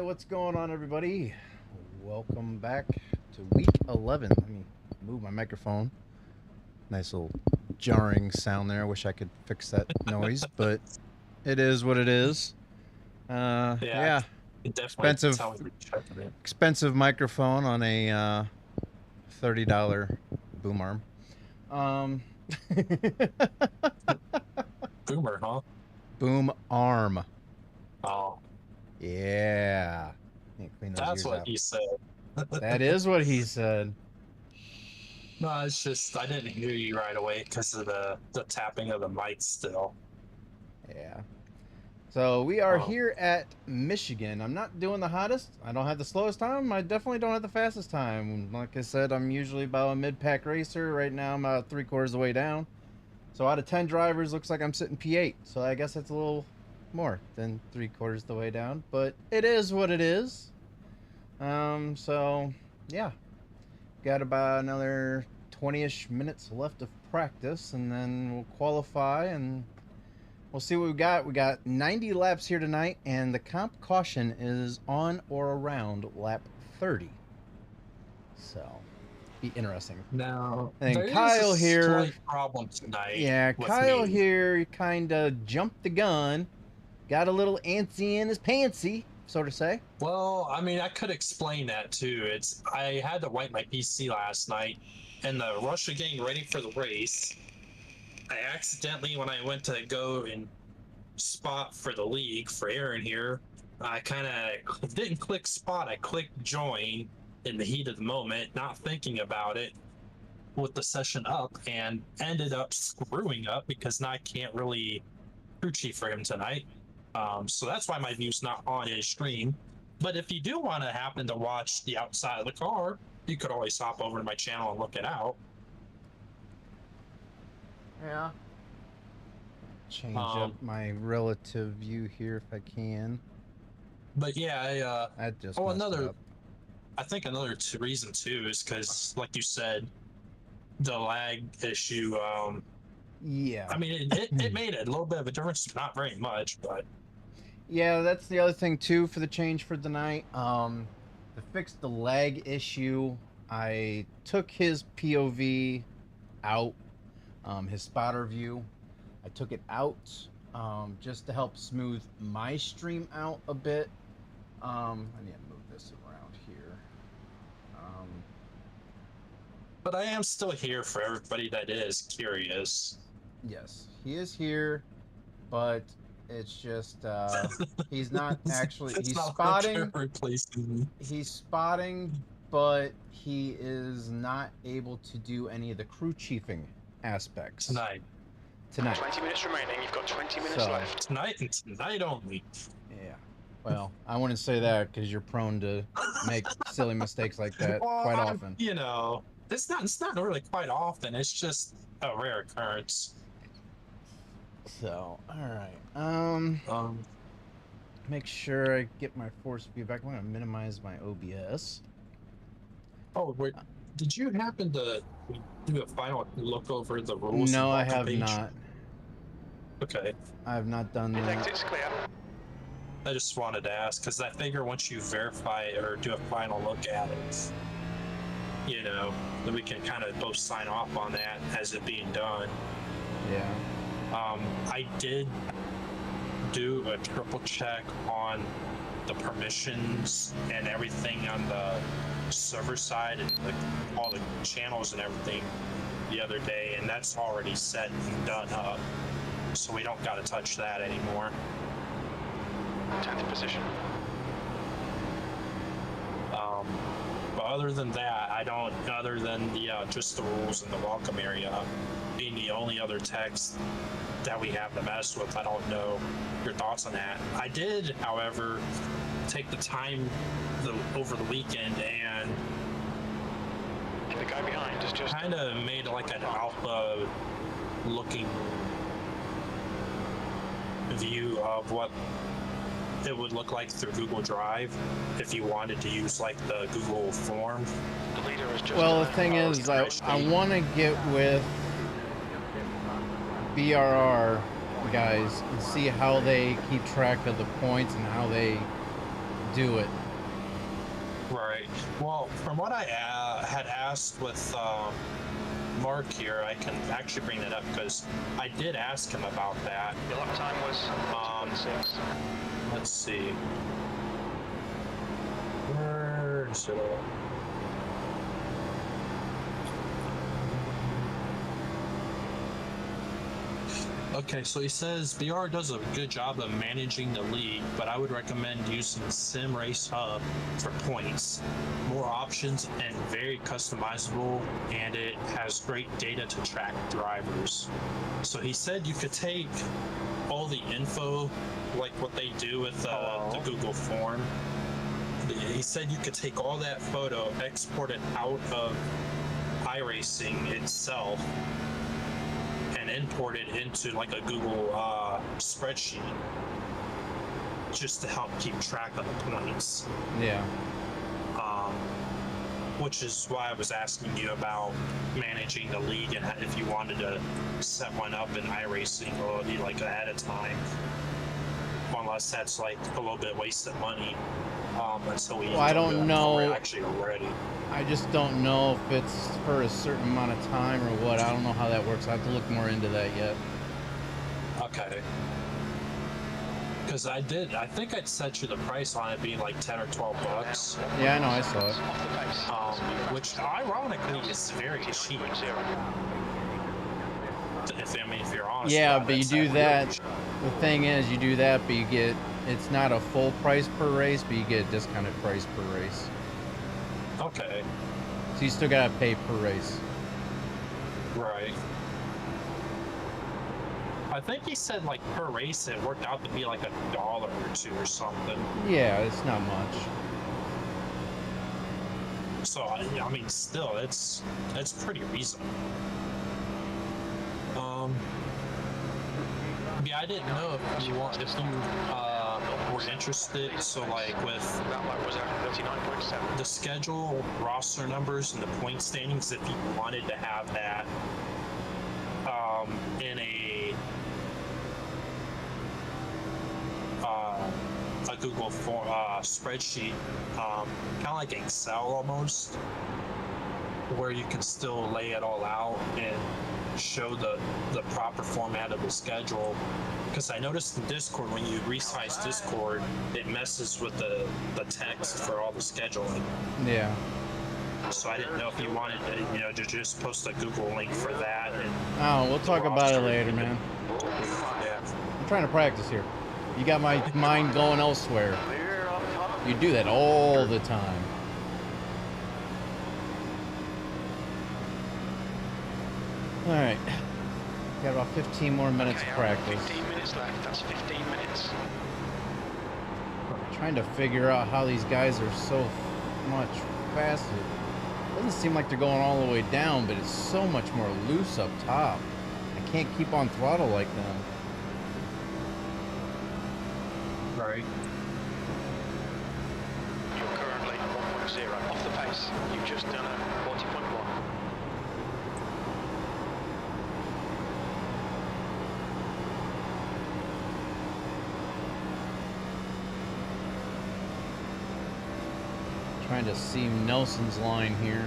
What's going on, everybody? Welcome back to week 11. Let me move my microphone. Nice little jarring sound there. I wish I could fix that noise, but it is what it is. Yeah. It definitely expensive microphone on a $30 boom arm. Boomer, huh? Boom arm. Oh. Yeah. That's what he said. That is what he said. No, it's just I didn't hear you right away because of the tapping of the mic still. Yeah. So we are here at Michigan. I'm not doing the hottest. I don't have the slowest time. I definitely don't have the fastest time. Like I said, I'm usually about a mid-pack racer. Right now, I'm about 3/4 of the way down. So out of 10 drivers, looks like I'm sitting P8. So I guess that's a little more than 3/4 of the way down. But it is what it is. So, yeah. Got about another 20-ish minutes left of practice, and then we'll qualify, and we'll see what we got. We got 90 laps here tonight, and the comp caution is on or around lap 30. So, be interesting. Now, and Kyle here, slight problem tonight. Yeah, Kyle here kind of jumped the gun, got a little antsy in his pantsy, so to say. Well, I mean, I could explain that too. I had to wipe my PC last night, and the rush of getting ready for the race, I accidentally, when I went to go and spot for the league for Aaron here, I kind of didn't click spot. I clicked join in the heat of the moment, not thinking about it, with the session up, and ended up screwing up because now I can't really crew chief for him tonight. So that's why my view's not on his stream. But if you do want to happen to watch the outside of the car, you could always hop over to my channel and look it out. Yeah. Change up my relative view here if I can. But yeah, I just I think another reason too is because, like you said, the lag issue. Yeah. I mean, it made a little bit of a difference, not very much, but. Yeah, that's the other thing too for the change for the night. To fix the lag issue, I took his POV out, his spotter view. I took it out just to help smooth my stream out a bit. I need to move this around here. But I am still here for everybody that is curious. Yes, he is here, but it's just he's not actually he's spotting. He's spotting, but he is not able to do any of the crew chiefing aspects tonight. 20 minutes remaining. You've got 20 minutes left. Tonight and tonight only. Yeah. Well, I wouldn't say that because you're prone to make silly mistakes like that quite often. You know, it's not really quite often. It's just a rare occurrence. So, all right. Make sure I get my force view back. I'm gonna minimize my OBS. Oh, wait. Did you happen to do a final look over the rules? No, I have not. Okay. I have not done that. Exit's clear. I just wanted to ask because I figure once you verify or do a final look at it, you know, then we can kind of both sign off on that as it being done. Yeah. I did do a triple check on the permissions and everything on the server side and all the channels and everything the other day, and that's already set and done up, so we don't got to touch that anymore. 10th position. But other than that, I don't, other than the just the rules in the welcome area being the only other text that we have to mess with, I don't know your thoughts on that. I did, however, take the time over the weekend and the guy behind is just kind of made like an alpha looking view of what it would look like through Google Drive if you wanted to use like the Google form. The leader is just well, the thing is, I want to get with BRR guys and see how they keep track of the points and how they do it. Right. Well, from what I had asked with Mark here, I can actually bring that up because I did ask him about that. The lap time was 6. Let's see. Where is it? Okay, so he says BR does a good job of managing the league, but I would recommend using Sim Race Hub for points. More options and very customizable, and it has great data to track drivers. So he said you could take all the info, like what they do with the Google form. He said you could take all that photo, export it out of iRacing itself, and import it into like a Google spreadsheet just to help keep track of the points. Yeah. Which is why I was asking you about managing the league and if you wanted to set one up in iRacing or like ahead of time, unless that's like a little bit wasted money until we. Well, I don't know. We're actually ready. I just don't know if it's for a certain amount of time or what. I don't know how that works. I have to look more into that yet. Okay. Because I think I'd set you the price on it being like 10 or 12 bucks. Yeah, I know, I saw it. Which ironically is very cheap. If you're honest. Yeah, about but it, you it's do really that. cheap. The thing is, you do that, but you get, it's not a full price per race, but you get a discounted price per race. Okay. So you still gotta pay per race. Right. I think he said like per race it worked out to be like $1 or $2 or something. Yeah, it's not much. So I mean, still, it's pretty reasonable. Yeah, I didn't know if you were interested. So like with the schedule, roster numbers, and the point standings, if you wanted to have that in a Google form spreadsheet, kind of like Excel almost, where you can still lay it all out and show the proper format of the schedule. Because I noticed in Discord, when you resize Discord, it messes with the text for all the scheduling. Yeah. So I didn't know if you wanted to, to just post a Google link for that. And Oh, we'll talk about it later, man. Yeah. I'm trying to practice here. You got my mind going elsewhere. You do that all the time. Alright. Got about 15 more minutes of practice. 15 minutes left. That's 15 minutes. I'm trying to figure out how these guys are so much faster. Doesn't seem like they're going all the way down, but it's so much more loose up top. I can't keep on throttle like them. Right. You're currently 1.0 off the pace. You've just done a 40.1. Trying to see Nelson's line here.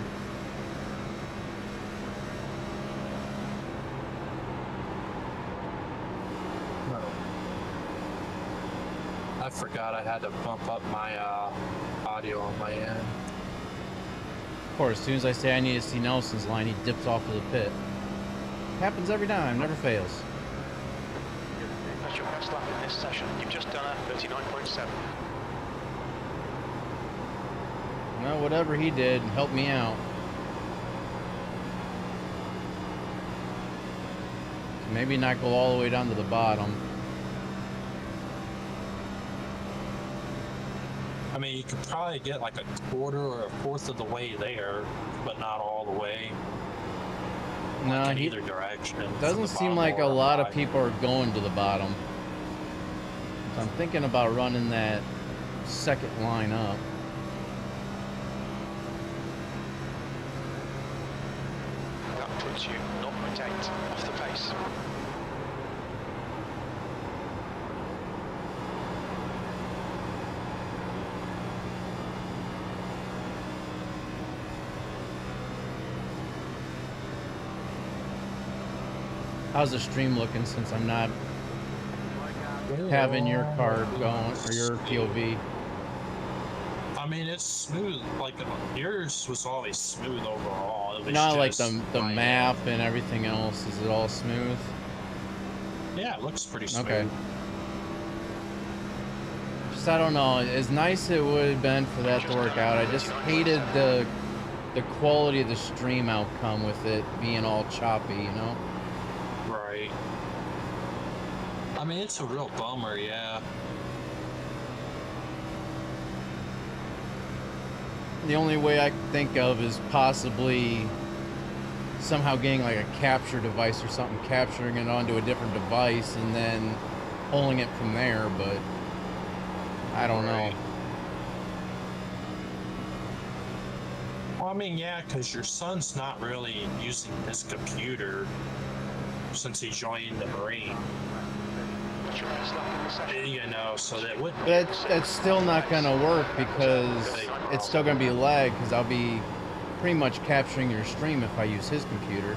I forgot I had to bump up my audio on my end. Of course, as soon as I say I need to see Nelson's line, he dips off of the pit. Happens every time, never fails. That's your best lap in this session. You've just done a 39.7. Well, whatever he did helped me out. Maybe not go all the way down to the bottom. I mean, you could probably get like a quarter or a fourth of the way there, but not all the way. No, Like in he either direction. doesn't seem like a lot of people are going to the bottom. So I'm thinking about running that second line up. That puts you 0.8 off the pace. How's the stream looking since I'm not having your card going or your POV? I mean, it's smooth. Like yours was always smooth overall. It was Not like just the my map and everything else. Is it all smooth? Yeah, it looks pretty smooth. Okay. Just I don't know. As nice it would have been for that to work out. I just hated the quality of the stream outcome with it being all choppy, you know? Right. I mean, it's a real bummer, yeah. The only way I can think of is possibly somehow getting like a capture device or something, capturing it onto a different device and then pulling it from there, but I don't know. Well, I mean, yeah, because your son's not really using his computer since he joined the Marine. That's your best lap in this session. You know, so that would. But that's still not gonna work because it's still gonna be lag because I'll be pretty much capturing your stream if I use his computer.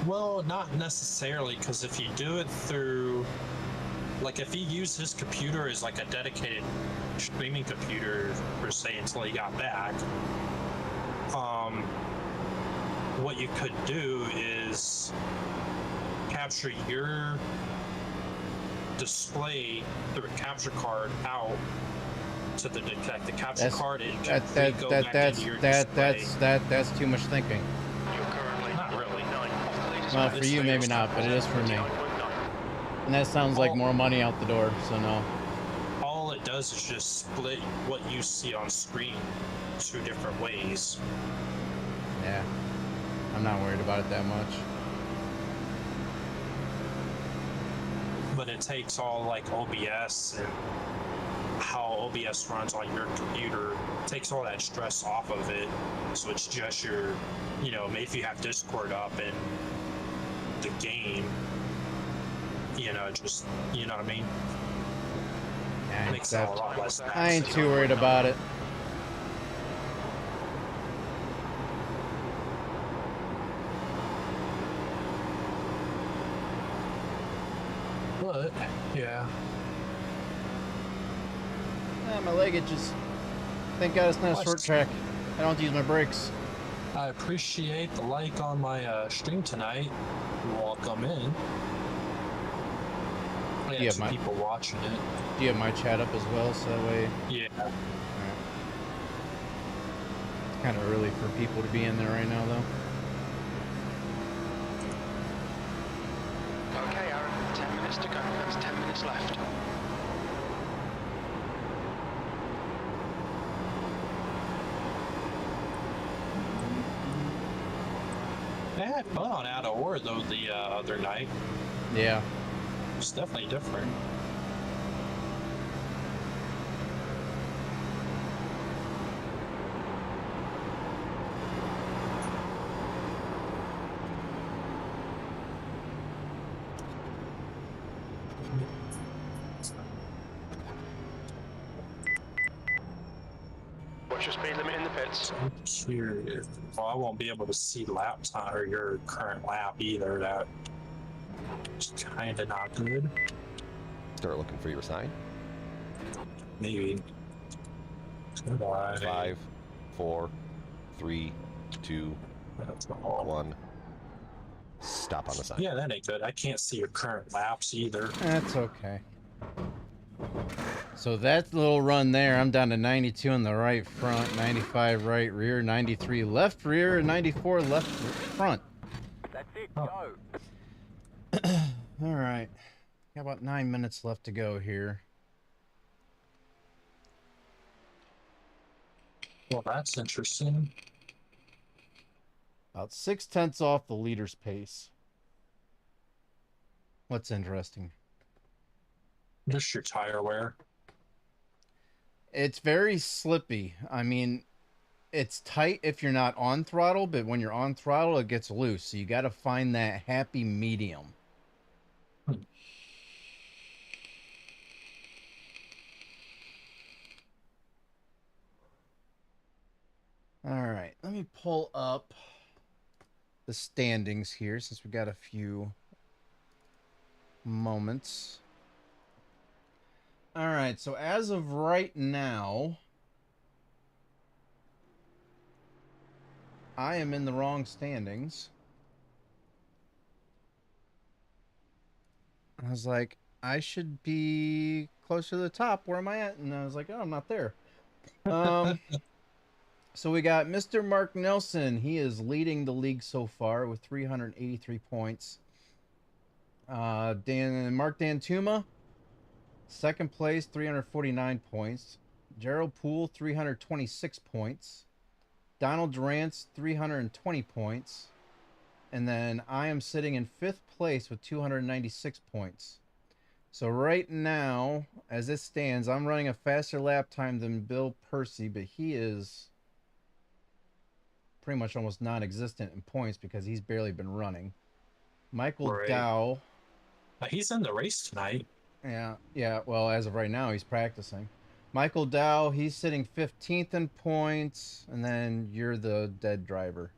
Well, not necessarily, because if you do it through Like if he used his computer as like a dedicated streaming computer per se until he got back, what you could do is capture your display through a capture card out to the capture card and that's too much thinking. You're currently Not really. 9 off the latest Well, map. for you maybe not, but it is for me. 29.9. And that sounds like more money out the door, so no. All it does is just split what you see on screen 2 different ways. Yeah. I'm not worried about it that much. But it takes all like OBS and how OBS runs on your computer, takes all that stress off of it. So it's just your, you know, maybe if you have Discord up in the game, you know, just, you know what I mean? Yeah, Makes it a lot less. I ain't too worried about it. But, yeah. My leg itches. Thank God it's not a short track. I don't have to use my brakes. I appreciate the like on my stream tonight. Welcome in. I got 2 people watching it. Do you have my chat up as well, so that way... Yeah. Right. It's kind of early for people to be in there right now, though. Okay, Aaron, 10 minutes to go. That's 10 minutes left. I had fun on Out of War though the other night. Yeah. It's definitely different. What's your speed limit in the pits? I'm curious. Well, I won't be able to see lap time or your current lap either. That's kind of not good. Start looking for your sign. Maybe. Goodbye. 5, 4, 3, 2, That's all. 1. Stop on the sign. Yeah, that ain't good. I can't see your current laps either. That's okay. So that little run there, I'm down to 92 in the right front, 95 right rear, 93 left rear, and 94 left front. That's it, go. All right. Got about 9 minutes left to go here. Well, that's interesting. About 6/10 off the leader's pace. What's interesting? Just your tire wear. It's very slippy. I mean, it's tight if you're not on throttle, but when you're on throttle, it gets loose. So you got to find that happy medium. All right, let me pull up the standings here since we got a few moments. All right, so as of right now, I am in the wrong standings. I was like, I should be closer to the top. Where am I at? And I was like, oh, I'm not there. So we got Mr. Mark Nelson. He is leading the league so far with 383 points. Mark Dantuma, second place, 349 points. Gerald Poole, 326 points. Donald Durant's 320 points. And then I am sitting in 5th place with 296 points. So right now, as it stands, I'm running a faster lap time than Bill Percy, but he is pretty much almost non-existent in points because he's barely been running. Michael Dow. He's in the race tonight. Yeah. Well, as of right now, he's practicing. Michael Dow, he's sitting 15th in points, and then you're the dead driver.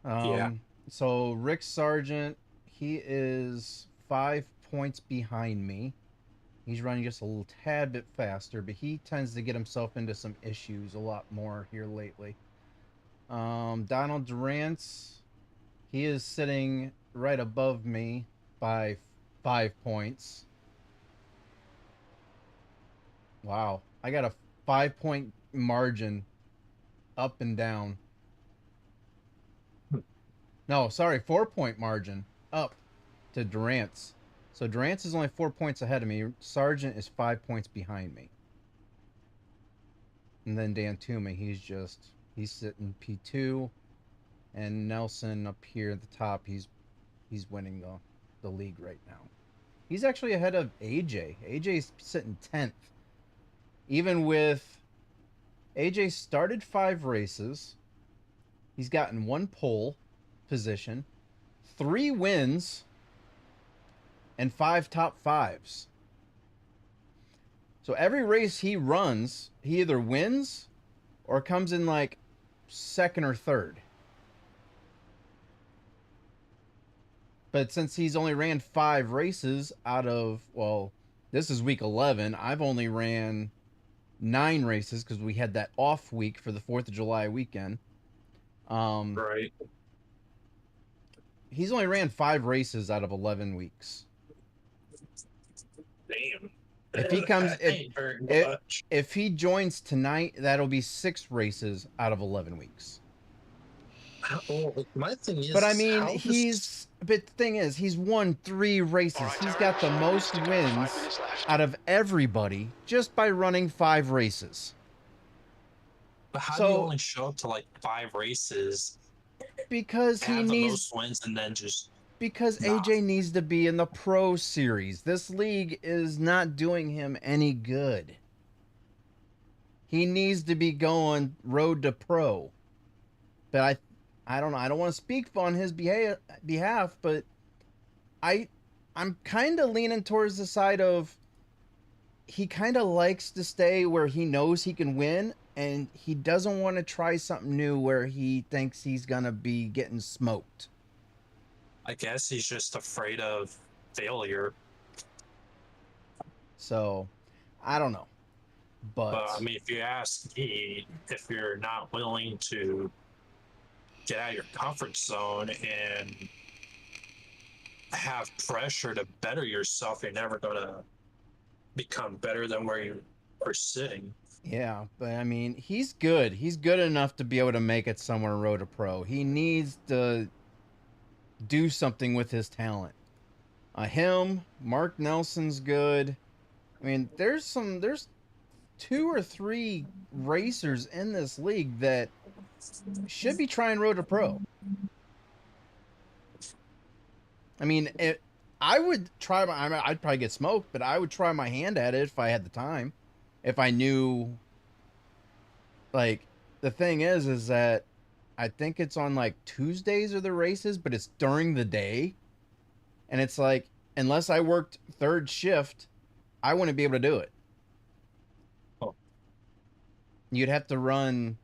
Yeah. So Rick Sargent, he is 5 points behind me. He's running just a little tad bit faster, but he tends to get himself into some issues a lot more here lately. Donald Durant's, he is sitting right above me by 5 points. Wow. I got a 5-point margin up and down. No, sorry, 4-point margin up to Durant's. So Durant's is only 4 points ahead of me. Sargent is 5 points behind me. And then Dan Toomey, he's sitting P2. And Nelson up here at the top, he's winning the league right now. He's actually ahead of AJ. AJ's sitting 10th. Even with AJ started 5 races. He's gotten 1 pole position, 3 wins, and 5 top 5s. So every race he runs, he either wins or comes in like 2nd or 3rd. But since he's only ran 5 races out of, well, this is week 11, I've only ran 9 races because we had that off week for the 4th of July weekend. Right. He's only ran 5 races out of 11 weeks. Damn. If he comes, much. if he joins tonight, that'll be 6 races out of 11 weeks. Well, my thing is, But I mean, but the thing is, he's won 3 races. All right, He's Darren, got the so most stick around, wins 5 minutes left. out of everybody just by running 5 races. But how do so- you only show up to like 5 races, Because he have the needs, most wins, and then just because Nah. AJ needs to be in the pro series. This league is not doing him any good. He needs to be going road to pro. But I don't know. I don't want to speak on his behalf, but I'm kind of leaning towards the side of he kind of likes to stay where he knows he can win, and he doesn't want to try something new where he thinks he's going to be getting smoked. I guess he's just afraid of failure. So, I don't know. But But I mean, if you ask me, if you're not willing to get out of your comfort zone and have pressure to better yourself, you're never gonna become better than where you are sitting. yeah, but I mean, he's good. He's good enough to be able to make it somewhere road to pro. He needs to do something with his talent. Him, Mark Nelson's good. I mean, there's 2 or 3 racers in this league that should be trying road to pro. I mean, I would try I'd probably get smoked, but I would try my hand at it if I had the time. If I knew, like, the thing is that I think it's on like Tuesdays are the races, but it's during the day. And it's like, unless I worked 3rd shift, I wouldn't be able to do it. Oh. You'd have to run,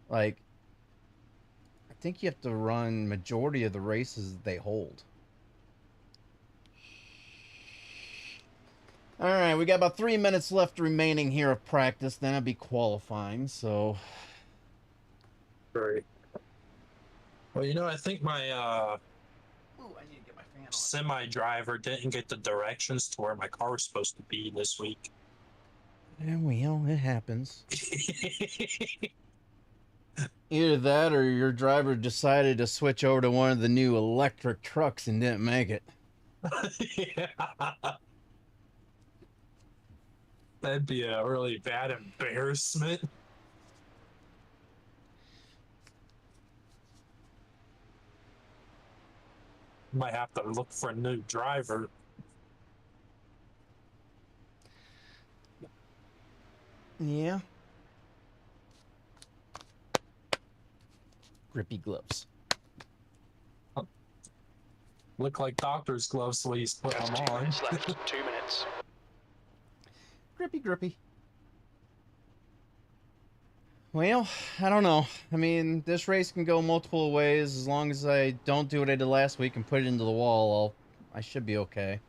like, I think you have to run majority of the races that they hold. All right, we got about 3 minutes left remaining here of practice. Then I'll be qualifying, so... Right. Well, you know, I think my Ooh, I need to get my fan on. semi driver didn't get the directions to where my car was supposed to be this week. Yeah, well, it happens. Either that or your driver decided to switch over to one of the new electric trucks and didn't make it. Yeah. That'd be a really bad embarrassment. Might have to look for a new driver. Yeah. Grippy gloves. Look like doctor's gloves the way he's putting Just them 2 on. minutes left. 2 minutes. Grippy. Well, I don't know. I mean, this race can go multiple ways. As long as I don't do what I did last week and put it into the wall, I should be okay.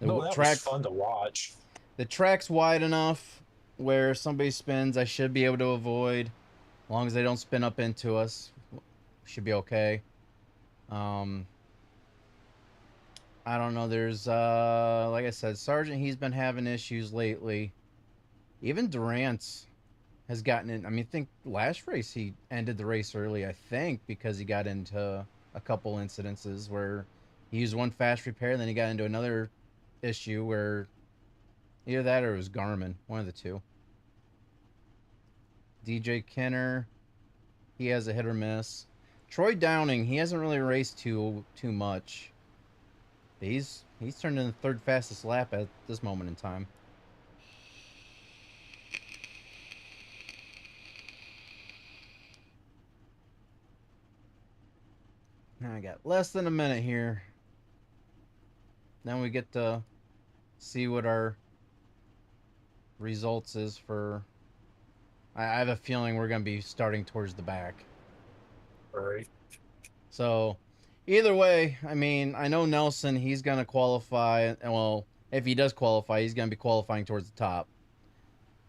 No, that was fun to watch. The track's wide enough where somebody spins, I should be able to avoid. As long as they don't spin up into us, should be okay. I don't know. There's, like I said, Sargent, he's been having issues lately. Even Durant's has gotten in. I mean, I think last race he ended the race early, I think, because he got into a couple incidences where he used one fast repair, and then he got into another issue where either that or it was Garmin, one of the two. DJ Kenner, he has a hit or miss. Troy Downing, he hasn't really raced too much. But he's turned in the third fastest lap at this moment in time. Now I got less than a minute here. Then we get to see what our results is for. I have a feeling we're going to be starting towards the back. Right. So, either way, I mean, I know Nelson, he's going to qualify. And well, if he does qualify, he's going to be qualifying towards the top.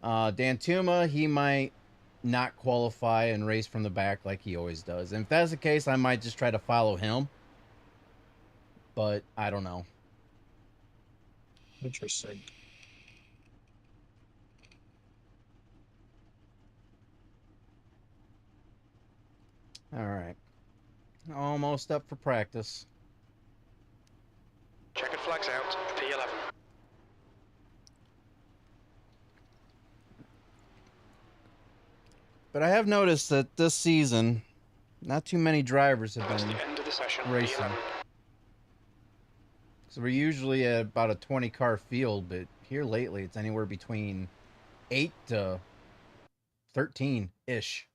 Dan Tuma, he might not qualify and race from the back like he always does. And if that's the case, I might just try to follow him. But I don't know. Interesting. All right. Almost up for practice. Checkered flags out, P11. But I have noticed that this season, not too many drivers have That's been the end of the session, racing. P11. So we're usually at about a 20-car field, but here lately it's anywhere between 8 to 13-ish.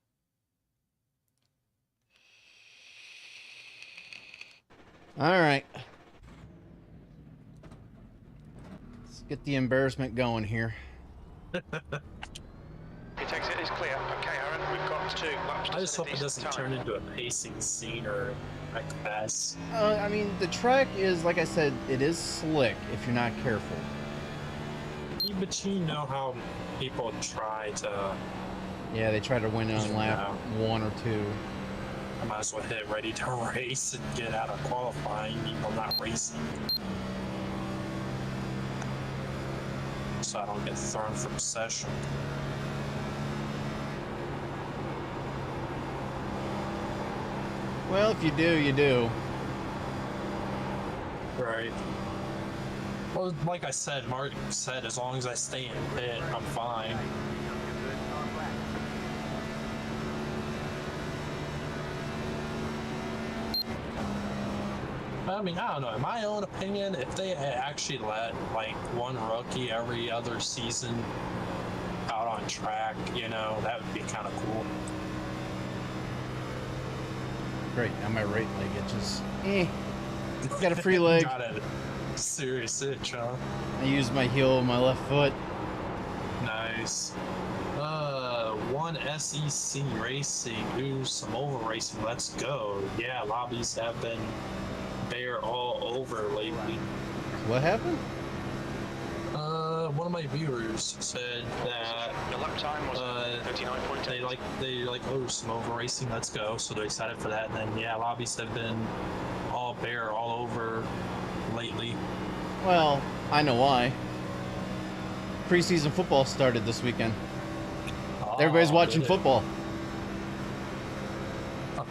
All right. Let's get the embarrassment going here. He takes it as clear. Okay, Aaron, we've got 2 laps. I just hope it doesn't turn into a pacing scene or a mess. I mean, the track is, like I said, it is slick if you're not careful. But you know how people try to... Yeah, they try to win it on lap 1 or 2. I might as well hit ready to race and get out of qualifying, even though I'm not racing. So I don't get thrown from session. Well, if you do, you do. Right. Well, like I said, Mark said, as long as I stay in pit, I'm fine. I mean, I don't know. In my own opinion, if they had actually let like one rookie every other season out on track, you know, that would be kind of cool. Great, now my right leg itches. Got a free leg. Got a serious itch, huh? I used my heel of my left foot. Nice. One SEC racing, do some over racing. Let's go. Yeah, lobbies have been bare all over lately. What happened? One of my viewers said that Your lap time was 39.8. they like oh, some over racing, let's go. So they're excited for that. And then yeah, lobbies have been all bare all over lately. Well, I know why. Preseason football started this weekend. Everybody's watching did it? football. Huh.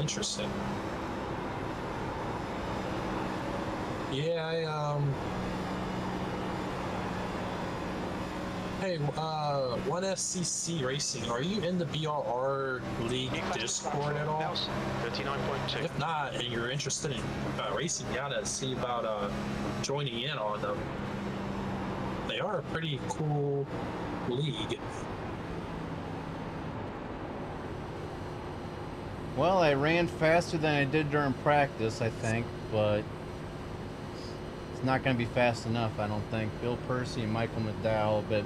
Interesting. Yeah, Hey, one FCC Racing, are you in the BRR League Discord at all? 39.2. If not, and you're interested in racing, you gotta see about joining in on them. They are a pretty cool league. Well, I ran faster than I did during practice, I think, but it's not going to be fast enough, I don't think. Bill Percy and Michael McDowell, but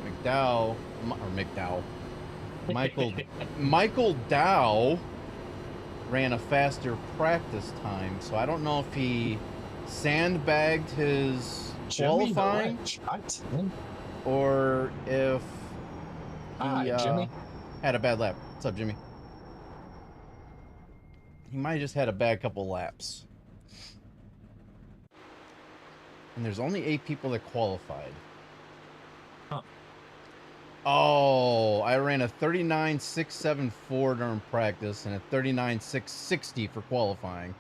Michael Dow ran a faster practice time, so I don't know if he sandbagged his Jimmy the qualifying, Wrench. Hi, Tim. or if he Hi, Jimmy. had a bad lap. What's up, Jimmy? He might have just had a bad couple laps. And there's only 8 people that qualified. Huh. Oh, I ran a 39.674 during practice and a 39.660 for qualifying.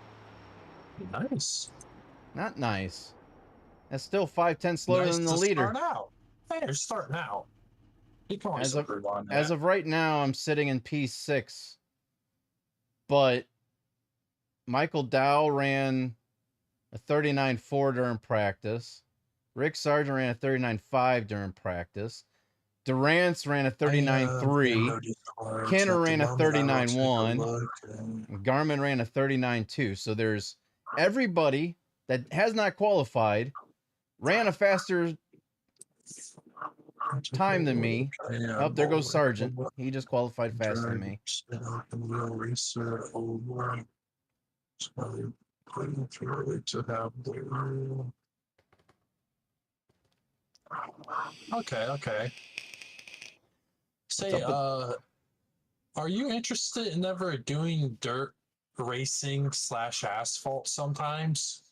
Nice. Not nice. That's still 5/10 slower Nice than the to leader. Start out. Hey, you're starting out. You can always As of, improve on that. as of right now, I'm sitting in P6. But Michael Dow ran a 39.4 during practice. Rick Sargent ran a 39.5 during practice. Durance ran a 39.3. Kenner ran a 39.1. Garmin ran a 39.2. So there's everybody that has not qualified ran a faster time than me. Oh, there goes Sargent. He just qualified faster than me. Okay. Say, What's up are you interested in ever doing dirt racing / asphalt sometimes?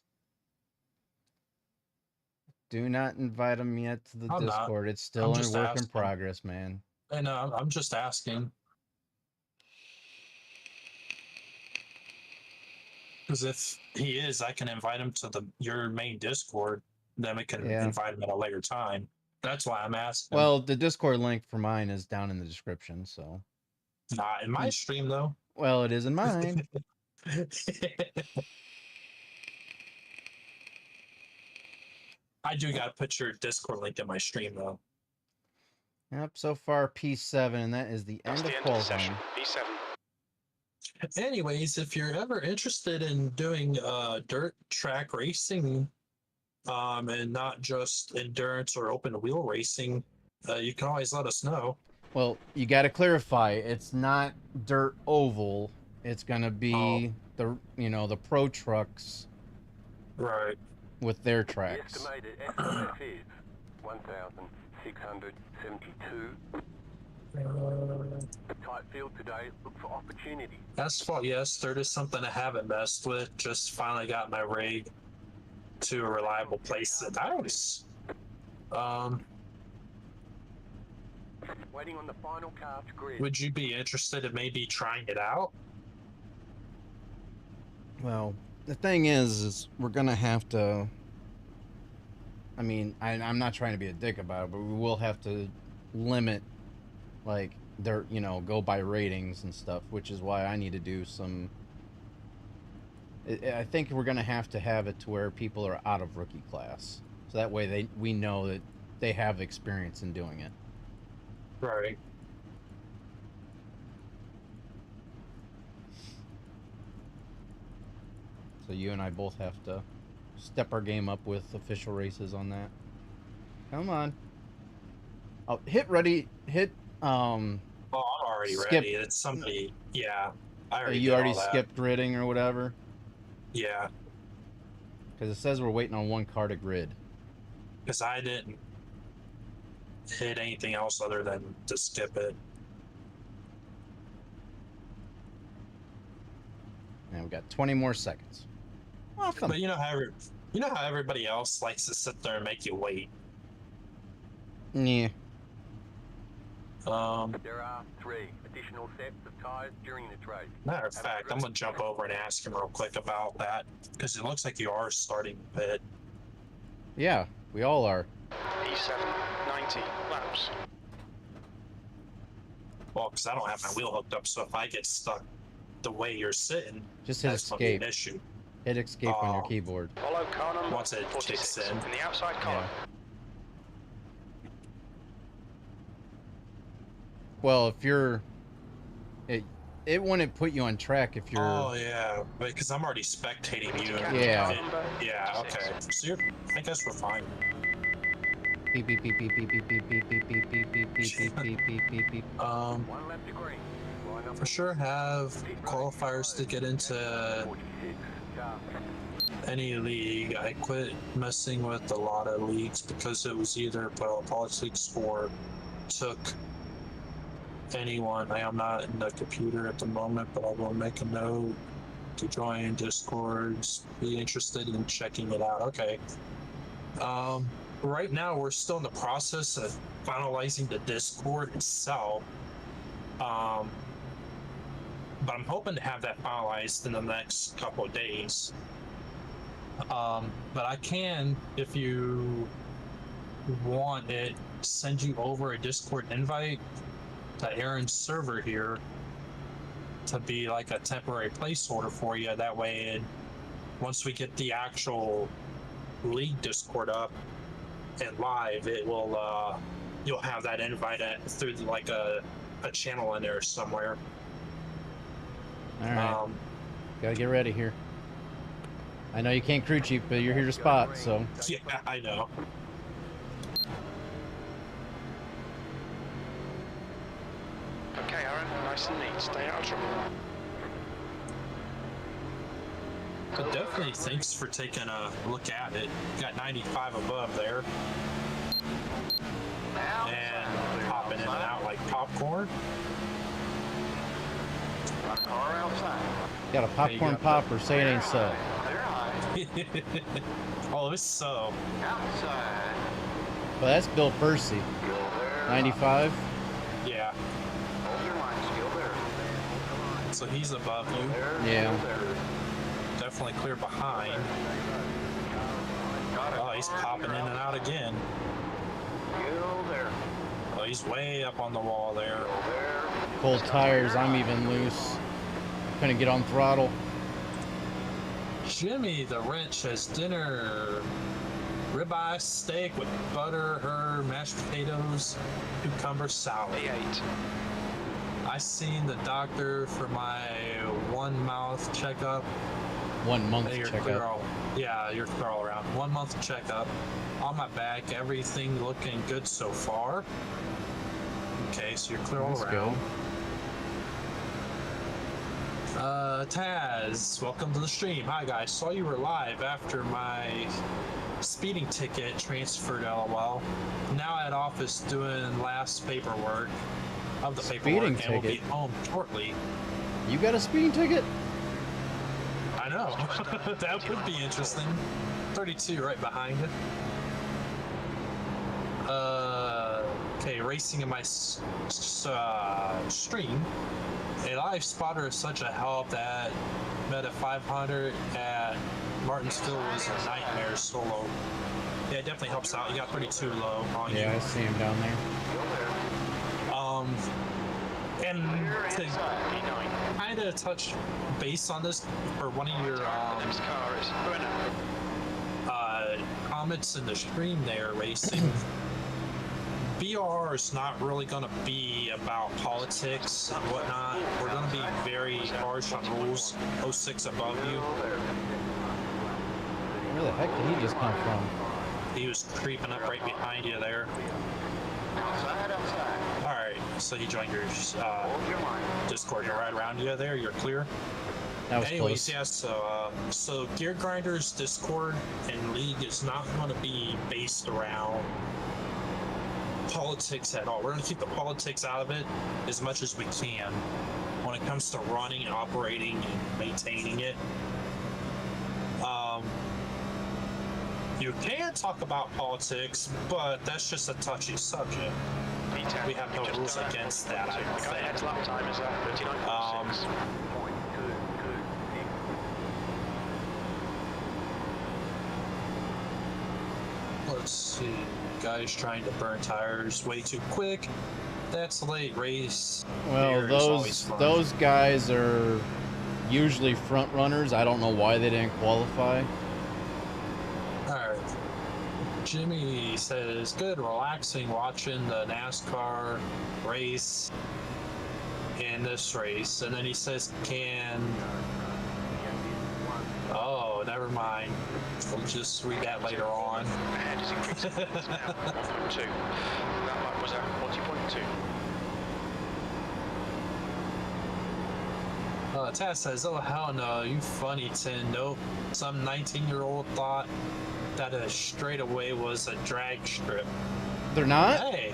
Do not invite him yet to the I'm not. Discord. It's I'm still in just work in asking. progress, man. And I'm just asking. Because if he is, I can invite him to your main Discord. Then we can invite him at a later time. That's why I'm asking. Well, the Discord link for mine is down in the description, so. Not in my stream, though. Well, it is in mine. I do got to put your Discord link in my stream, though. Yep, so far P7, and that is the end of qualifying. P7. Anyways, if you're ever interested in doing dirt track racing, and not just endurance or open wheel racing, you can always let us know. Well, you got to clarify. It's not dirt oval. It's gonna be the pro trucks, right, with their tracks. The estimated estimate is 1,672. Tight field today. Look for opportunity. Asphalt, yes, dirt is something I haven't messed with. Just finally got my rig to a reliable place. Nice. Waiting on the final carved grid. Would you be interested in maybe trying it out? Well, the thing is we're gonna have to. I mean, I'm not trying to be a dick about it, but we will have to limit, like, their, go by ratings and stuff, which is why I need to do some. I think we're gonna have to have it to where people are out of rookie class, so that way we know that they have experience in doing it. Right. So you and I both have to step our game up with official races on that. Come on. Oh, hit ready. Hit. Oh, I'm already ready. It's somebody. Yeah. You already skipped gridding or whatever? Yeah. Because it says we're waiting on one car to grid. Because I didn't hit anything else other than to skip it. And we got 20 more seconds. Awesome. But you know how everybody else likes to sit there and make you wait. Yeah. There are 3 additional sets of tires during the race. Matter of fact, I'm gonna jump over and ask him real quick about that because it looks like you are starting pit. Yeah, we all are. P7, 90 laps. Well, because I don't have my wheel hooked up, so if I get stuck the way you're sitting, just hit that's gonna be escape. an issue. Hit escape on your keyboard. Follow car number Once it 46 kicks in. the outside column. Yeah. Well, if you're, it wouldn't put you on track if you're. Oh yeah, because I'm already spectating you. Yeah. Yeah. Okay. So I guess we're fine. Beep beep beep beep beep beep beep beep beep beep beep beep beep beep beep beep beep. 1 lap to green. For sure have qualifiers to get into any league. I quit messing with a lot of leagues because it was either politics or took anyone. I am not in the computer at the moment, but I will make a note to join Discords. Be interested in checking it out. Okay. Right now we're still in the process of finalizing the Discord itself. But I'm hoping to have that finalized in the next couple of days. But I can, if you want it, send you over a Discord invite to Aaron's server here to be like a temporary placeholder for you. That way, once we get the actual league Discord up and live, it will you'll have that invite through like a channel in there somewhere. All right. Gotta get ready here. I know you can't crew chief, but you're here to spot, so. Yeah, I know. Okay, Aaron, nice and neat. Stay out of trouble. But definitely thanks for taking a look at it. Got 95 above there. And popping in and out like popcorn. Car outside. Got a popcorn pop or say it ain't so. Oh, it's so. Outside. Well, that's Bill Percy. 95. Yeah. Hold your line, still there. So he's above you. Yeah. Definitely clear behind. Oh, he's popping in and out again. Still there. Oh, he's way up on the wall there. Cold tires. I'm even loose. Couldn't get on throttle. Jimmy the Wrench has dinner. Ribeye steak with butter, herb, mashed potatoes, cucumber salad. V8. I seen the doctor for my 1 month checkup. 1 month You're checkup. clear all, yeah, you're clear all around. 1 month checkup. On my back, everything looking good so far. Okay, so you're clear all Let's around. go. Taz, welcome to the stream. Hi guys, saw you were live after my speeding ticket transferred, lol. Now at office doing last paperwork of the Speeding paperwork and will be ticket? home shortly. You got a speeding ticket? I know. That would be interesting. 32 right behind it. Okay, racing in my stream. A live spotter is such a help that met at 500 at Martinsville was a nightmare solo. Yeah, it definitely helps out. You got 32 low on Yeah, I you. see him down there. And to kind of touch base on this for one of your comments in the stream there, racing. BRR is not really going to be about politics and whatnot. We're going to be very harsh on rules. 06 above you. Where the heck did he just come from? He was creeping up right behind you there. Alright, so he joined your Discord. You're right around you there. You're clear. That was Anyways, close. yeah, so Gear Grinders Discord and League is not going to be based around politics at all. We're going to keep the politics out of it as much as we can when it comes to running and operating and maintaining it. You can talk about politics, but that's just a touchy subject. We have no rules against that, I don't think. Lap time is 39.6. Let's see. Guys trying to burn tires way too quick. That's a late race. Well, Here is always fun. those guys are usually front runners. I don't know why they didn't qualify. Alright. Jimmy says, good, relaxing watching the NASCAR race in this race. And then he says, oh, never mind. We'll just read that later on. And is increasing. It's now 1.2. That lap was at 40.2. Taz says, "Oh hell no, you funny, Tin." Nope. Some 19-year-old thought that a straightaway was a drag strip. They're not? Hey,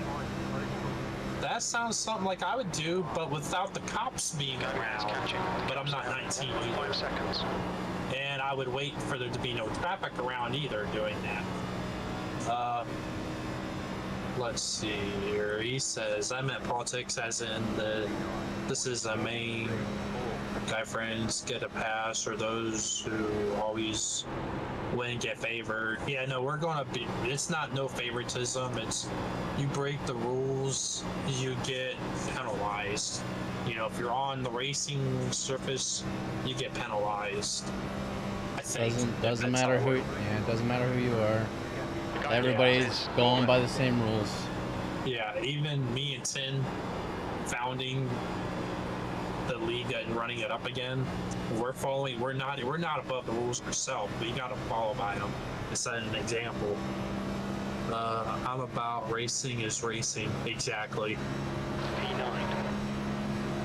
that sounds something like I would do, but without the cops being around. But I'm not 19 5 either. seconds. And I would wait for there to be no traffic around either doing that. Let's see here. He says, I meant politics as in this is a main guy friends get a pass, or those who always win get favored. Yeah, no, we're gonna be, it's not no favoritism, it's you break the rules, you get penalized. You know, if you're on the racing surface, you get penalized. I think. Doesn't matter who. Yeah, it doesn't matter who you are. The guy Everybody's going by the same rules. Yeah, even me and Tin founding the league and running it up again, we're following. We're not above the rules ourselves. We got to follow by them to set an example. I'm about racing is racing, exactly. P9.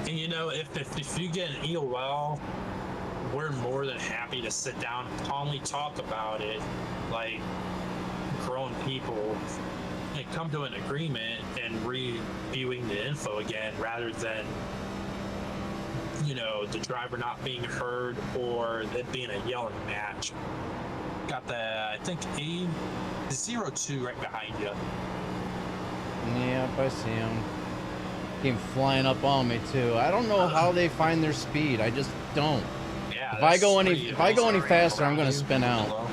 And you know, if you get an EOL, we're more than happy to sit down and calmly talk about it, like grown people, and come to an agreement and reviewing the info again, rather than, you know, the driver not being heard or it being a yelling match. Got the, I think, A02 right behind you. Yep, I see him. Came flying up on me too. I don't know how they find their speed. I just don't. Yeah. If I go any faster, I'm gonna spin out.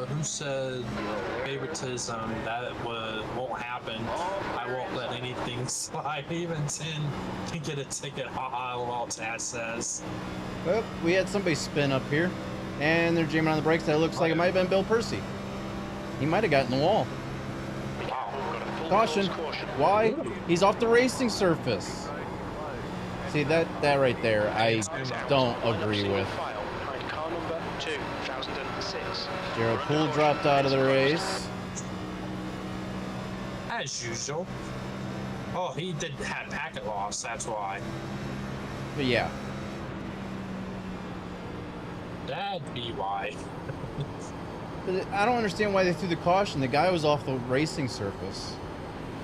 Who said favoritism? That won't happen. I won't let anything slide. Even Tin can get a ticket. Haha, lol, Taz says. Well, we had somebody spin up here, and they're jamming on the brakes. That looks like it might have been Bill Percy. He might have gotten the wall. Caution. Why? He's off the racing surface. See, that right there, I don't agree with. Car number 2006. Gerald Poole dropped out of the race. As usual. Oh, he did have packet loss, that's why. But yeah. That'd be why. But I don't understand why they threw the caution. The guy was off the racing surface.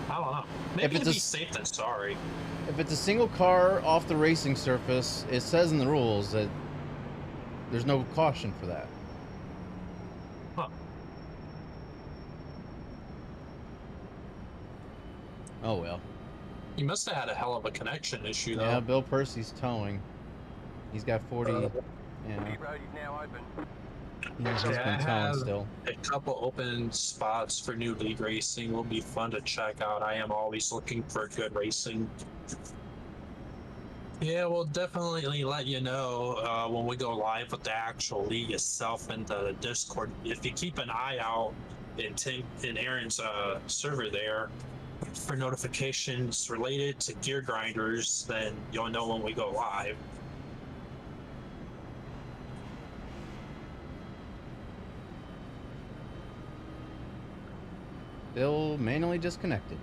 I don't know. Maybe If to it's be safe than sorry. If it's a single car off the racing surface, it says in the rules that there's no caution for that. Huh. Oh well. He must have had a hell of a connection issue, though. Yeah, Bill Percy's towing. He's got 40. Yeah, Pit road is now open. he's just I been towing have still. a couple open spots for new league racing. Will be fun to check out. I am always looking for good racing. Yeah, we'll definitely let you know when we go live with the actual league itself in the Discord. If you keep an eye out in Aaron's server there for notifications related to gear grinders, then you'll know when we go live. Bill manually disconnected.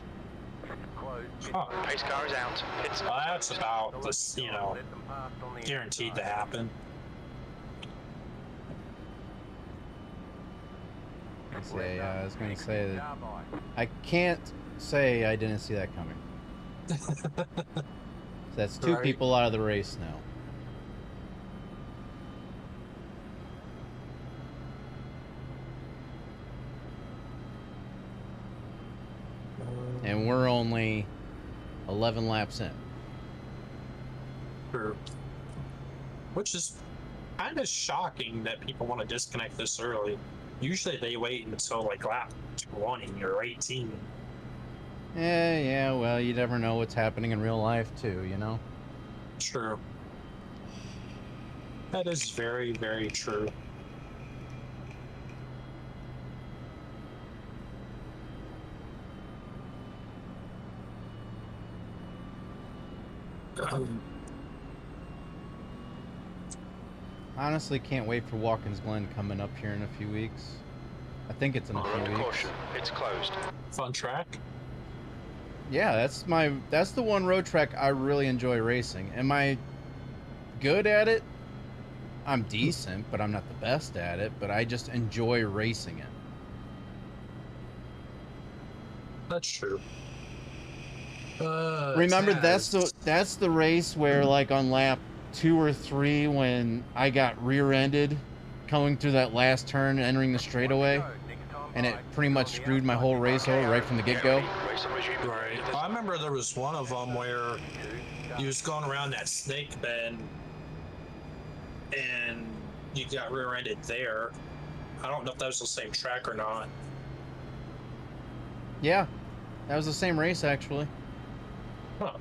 Oh, Pace car is out. It's that's about this, you know, guaranteed to happen. I was going to say that I can't say I didn't see that coming. That's two Right. people out of the race now. And we're only 11 laps in. True. Which is kind of shocking that people want to disconnect this early. Usually they wait until like lap 20 or 18. Yeah, well, you never know what's happening in real life too, you know? True. That is very, very true. Honestly, can't wait for Watkins Glen coming up here in a few weeks. I think it's in a few weeks. caution. It's closed. Fun track. Yeah, that's the one road track I really enjoy racing. Am I good at it? I'm decent, but I'm not the best at it, but I just enjoy racing it. That's true. Remember, Taz. that's the race where, like, on lap 2 or 3, when I got rear-ended coming through that last turn, entering the straightaway, and it pretty much screwed my whole race over right from the get-go. Right. I remember there was one of them where you was going around that snake bend and you got rear-ended there. I don't know if that was the same track or not. Yeah, that was the same race, actually. Huh.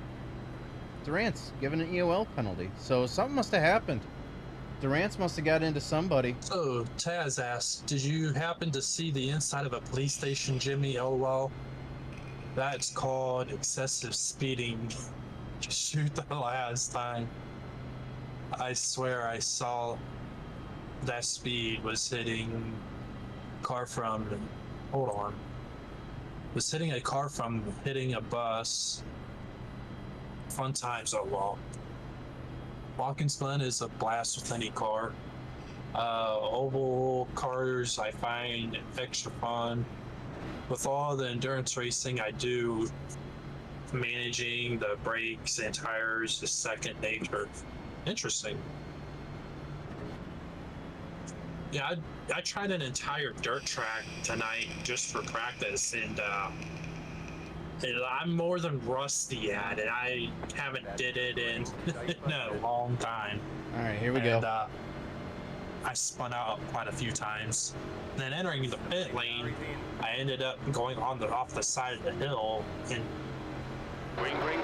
Durant's given an EOL penalty, so something must have happened. Durant's must have got into somebody. So Taz asked, did you happen to see the inside of a police station, Jimmy? LOL. That's called excessive speeding. Shoot the last time. I swear I saw that speed was hitting car from, hold on, was hitting a car from hitting a bus. Fun times are long. Watkins Glen is a blast with any car. Oval cars I find extra fun. With all the endurance racing I do, managing the brakes and tires is second nature. Interesting. Yeah, I tried an entire dirt track tonight just for practice, and I'm more than rusty at it. I haven't did it in, in a long time. All right, here we go. I spun out quite a few times. Then entering the pit lane, I ended up going on off the side of the hill and bottoming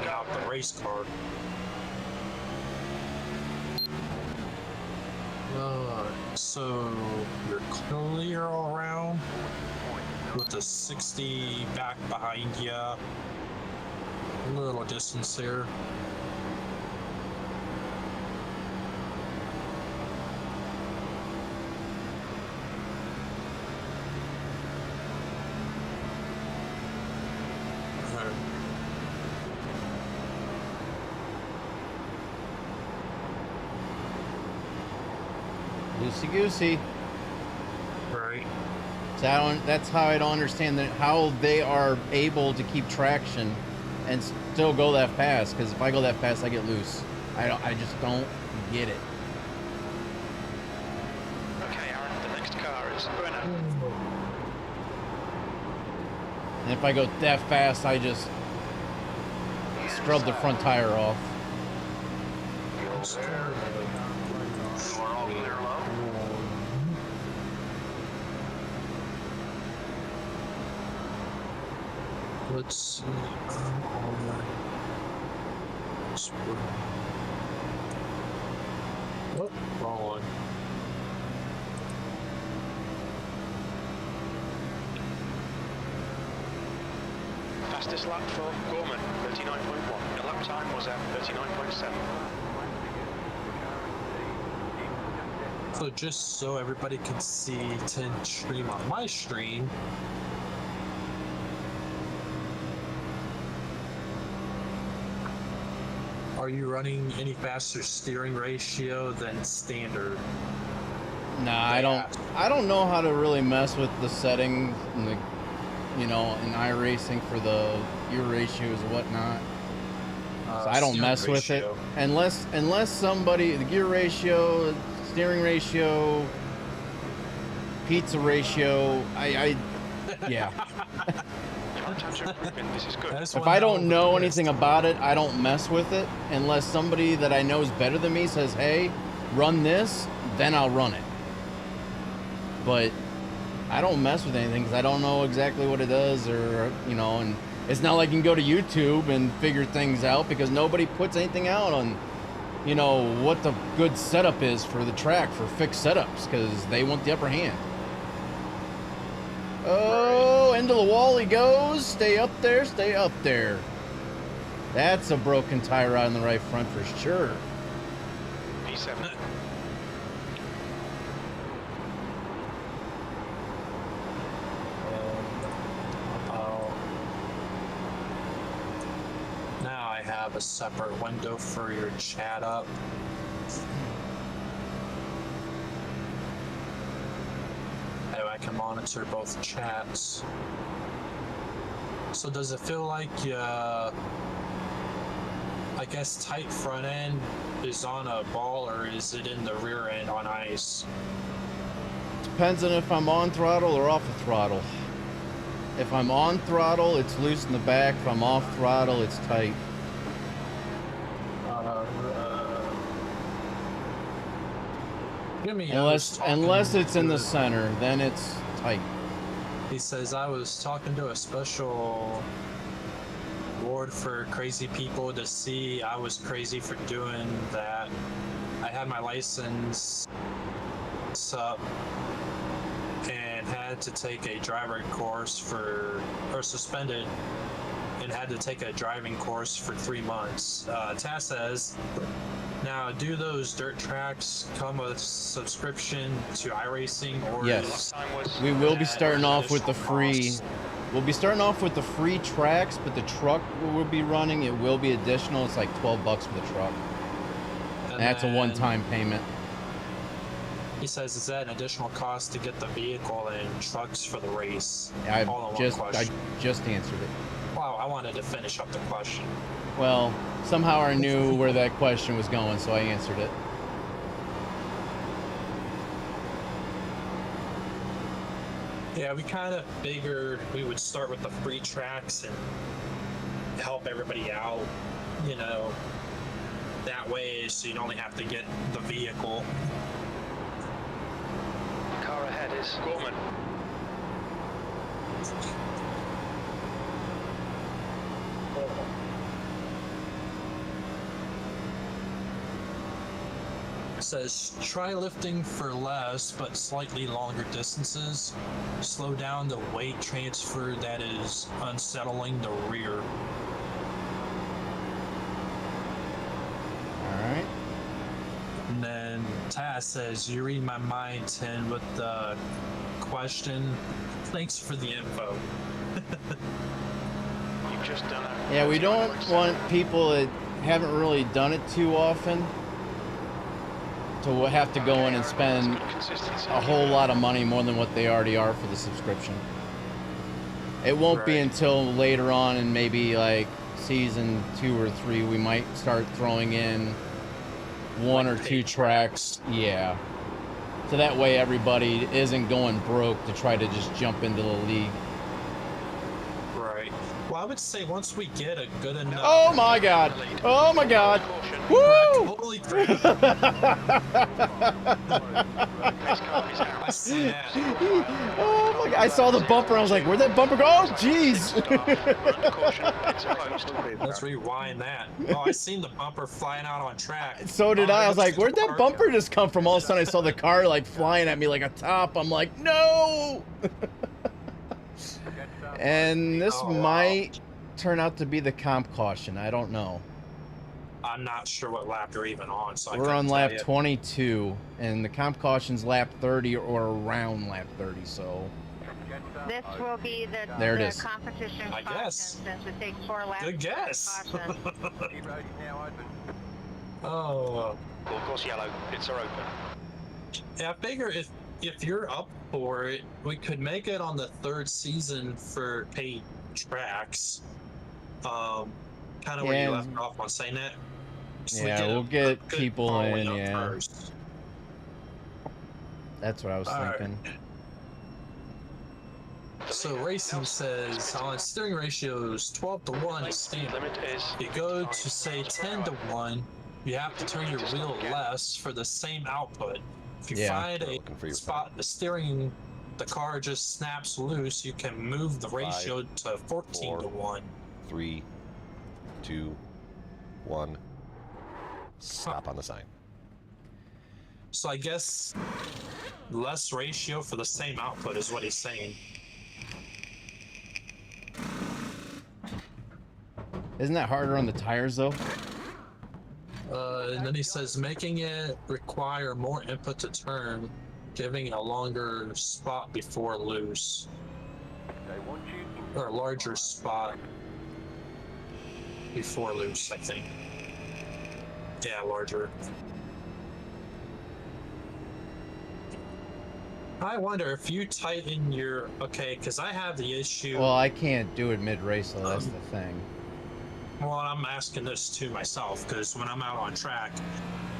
out the race car. So you're clear all around with the 60 back behind you. A little distance there. Loosey goosey. Right. So that's how I don't understand how they are able to keep traction and still go that fast. Because if I go that fast, I get loose. I just don't get it. Okay, Aaron, the next car is Brenner. And if I go that fast, I just scrub the front tire off. We're all clear low. Let's see. What? Wrong one. Fastest lap for Gorman, 39.1. The lap time was at 39.7. So just so everybody can see 10 stream on my stream. Are you running any faster steering ratio than standard? Nah, I don't know how to really mess with the settings and the, in iRacing for the gear ratios and whatnot. So I don't mess with it unless somebody, the gear ratio, steering ratio, pizza ratio. Yeah. This is good. If I don't know anything about it, I don't mess with it unless somebody that I know is better than me says, "Hey, run this," then I'll run it. But I don't mess with anything because I don't know exactly what it does, or and it's not like you can go to YouTube and figure things out because nobody puts anything out on what the good setup is for the track for fixed setups because they want the upper hand. Oh, into the wall he goes. Stay up there, stay up there. That's a broken tie rod in the right front for sure. P7. have a separate window for your chat up. That way I can monitor both chats. So does it feel like I guess tight front end is on a ball, or is it in the rear end on ice? Depends on if I'm on throttle or off the throttle. If I'm on throttle, it's loose in the back. If I'm off throttle, it's tight. Give me Unless it's in the center, then it's tight. He says, I was talking to a special award for crazy people to see. I was crazy for doing that. I had my license up and had to take a driving course or suspended and had to take a driving course for 3 months. Taz says, now do those dirt tracks come with subscription to iRacing, or yes, we will be starting off with the free. Costs? We'll be starting off with the free tracks, but the truck we'll be running, it will be additional. It's like $12 for the truck. And that's a one-time payment. He says, is that an additional cost to get the vehicle and trucks for the race? I just answered it. Wow, I wanted to finish up the question. Well, somehow I knew where that question was going, so I answered it. Yeah, we kind of figured we would start with the free tracks and help everybody out, you know, that way so you'd only have to get the vehicle. Car ahead is Gorman. Says try lifting for less but slightly longer distances. Slow down the weight transfer that is unsettling the rear. Alright. And then Taz says, you read my mind, Tin, with the question. Thanks for the info. You've just done it. Yeah, we don't want people that haven't really done it too often to have to go in and spend a whole lot of money, more than what they already are for the subscription. It won't be until later on in maybe like season 2 or 3 we might start throwing in 1 or 2 tracks. Yeah. So that way everybody isn't going broke to try to just jump into the league. Right. Well, I would say once we get a good enough... Oh my god! Oh my god! Woo! Holy crap! I see that. Oh my god! I saw the bumper. I was like, "Where'd that bumper go?" Oh, jeez! Let's rewind that. Oh, I seen the bumper flying out on track. So did I. I was like, "Where'd that bumper just come from?" All of a sudden, I saw the car like flying at me like a top. I'm like, "No!" And this might turn out to be the comp caution. I don't know. I'm not sure what lap you're even on, so we're on lap 22, and the comp caution's lap 30 or around lap 30. So this will be the competition I caution, guess. since it takes 4 laps. Good guess. Keep road now open. Oh. Of course, yellow. It's are open. Yeah, I figure if you're up for it, we could make it on the 3rd season for paid tracks. Kind of where you left off on saying that. So yeah, we'll get people in. Yeah, first. That's what I was thinking. Right. So racing says on steering ratios 12 to 1 is standard. You go to say 10 to 1, you have to turn your wheel less for the same output. If you find a spot the car just snaps loose, you can move the ratio to 14 to 1. 3, 2, 1. Stop on the sign. So I guess less ratio for the same output is what he's saying. Isn't that harder on the tires though? And then he says making it require more input to turn, giving a longer spot before loose. They want you in Or a larger spot. Before loops, I think. Yeah, larger. I wonder if you tighten your... Okay, because I have the issue... Well, I can't do it mid-race, so that's the thing. Well, I'm asking this to myself, because when I'm out on track,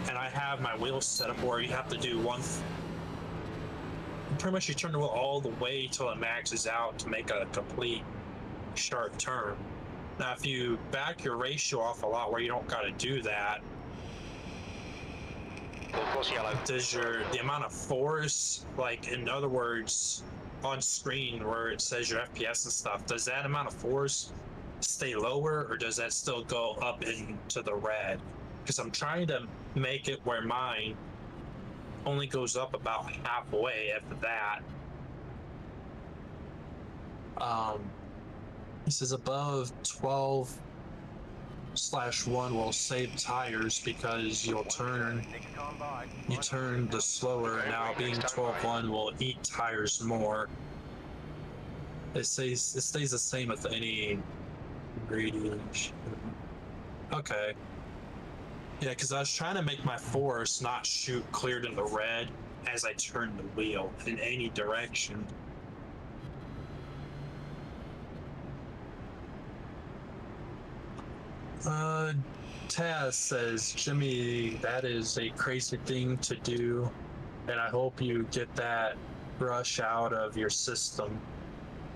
and I have my wheels set up where you have to do one... Pretty much you turn the wheel all the way till it maxes out to make a complete sharp turn. Now, if you back your ratio off a lot where you don't got to do that, does the amount of force, like in other words, on screen where it says your FPS and stuff, does that amount of force stay lower or does that still go up into the red? Because I'm trying to make it where mine only goes up about halfway after that. This is above 12/1 will save tires because you turn the slower. Now being 12/1 will eat tires more. It stays the same with any gradient. Okay. Yeah, because I was trying to make my force not shoot clear to the red as I turn the wheel in any direction. Taz says, Jimmy, that is a crazy thing to do, and I hope you get that rush out of your system.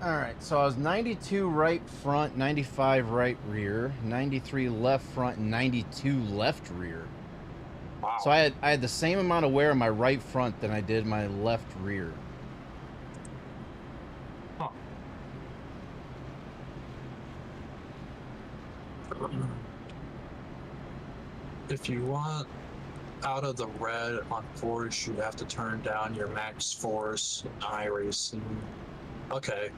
Alright, so I was 92 right front, 95 right rear, 93 left front, and 92 left rear. Wow. So I had the same amount of wear on my right front than I did my left rear. Huh. If you want out of the red on force, you have to turn down your max force in iRacing. Okay.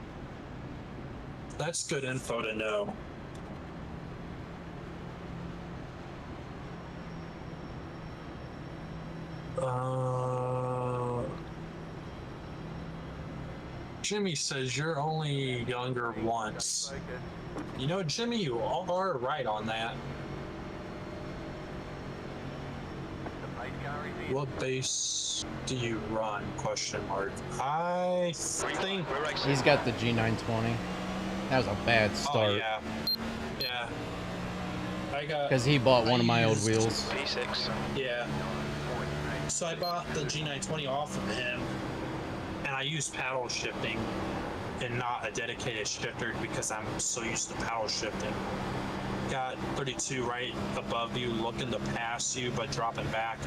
That's good info to know. Jimmy says you're only younger once. You know, Jimmy, you are right on that. What base do you run? Question mark. I think he's got the G920. That was a bad start. Oh, yeah. Yeah. I got... Because he bought one of my old wheels. P6. Yeah. So I bought the G920 off of him, and I used paddle shifting and not a dedicated shifter because I'm so used to paddle shifting. Got 32 right above you, looking to pass you, but dropping back.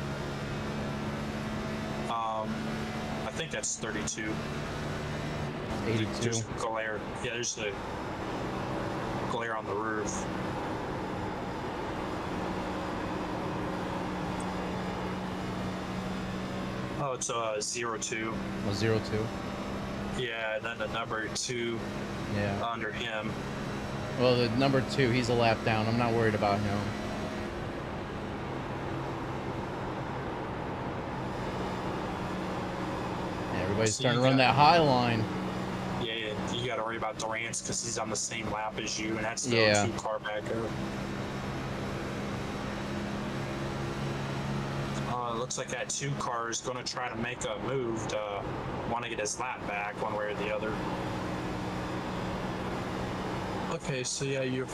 I think that's 32. 82. There's glare. Yeah, there's the glare on the roof. Oh, it's a 02. A 02. Yeah, and then the number 2 under him. Well, the number 2, he's a lap down. I'm not worried about him. Everybody's starting to run that high line. Yeah, you got to worry about Durant's because he's on the same lap as you, and that's the 2 car back there. It looks like that 2 car is going to try to make a move to want to get his lap back one way or the other. Okay, so yeah, your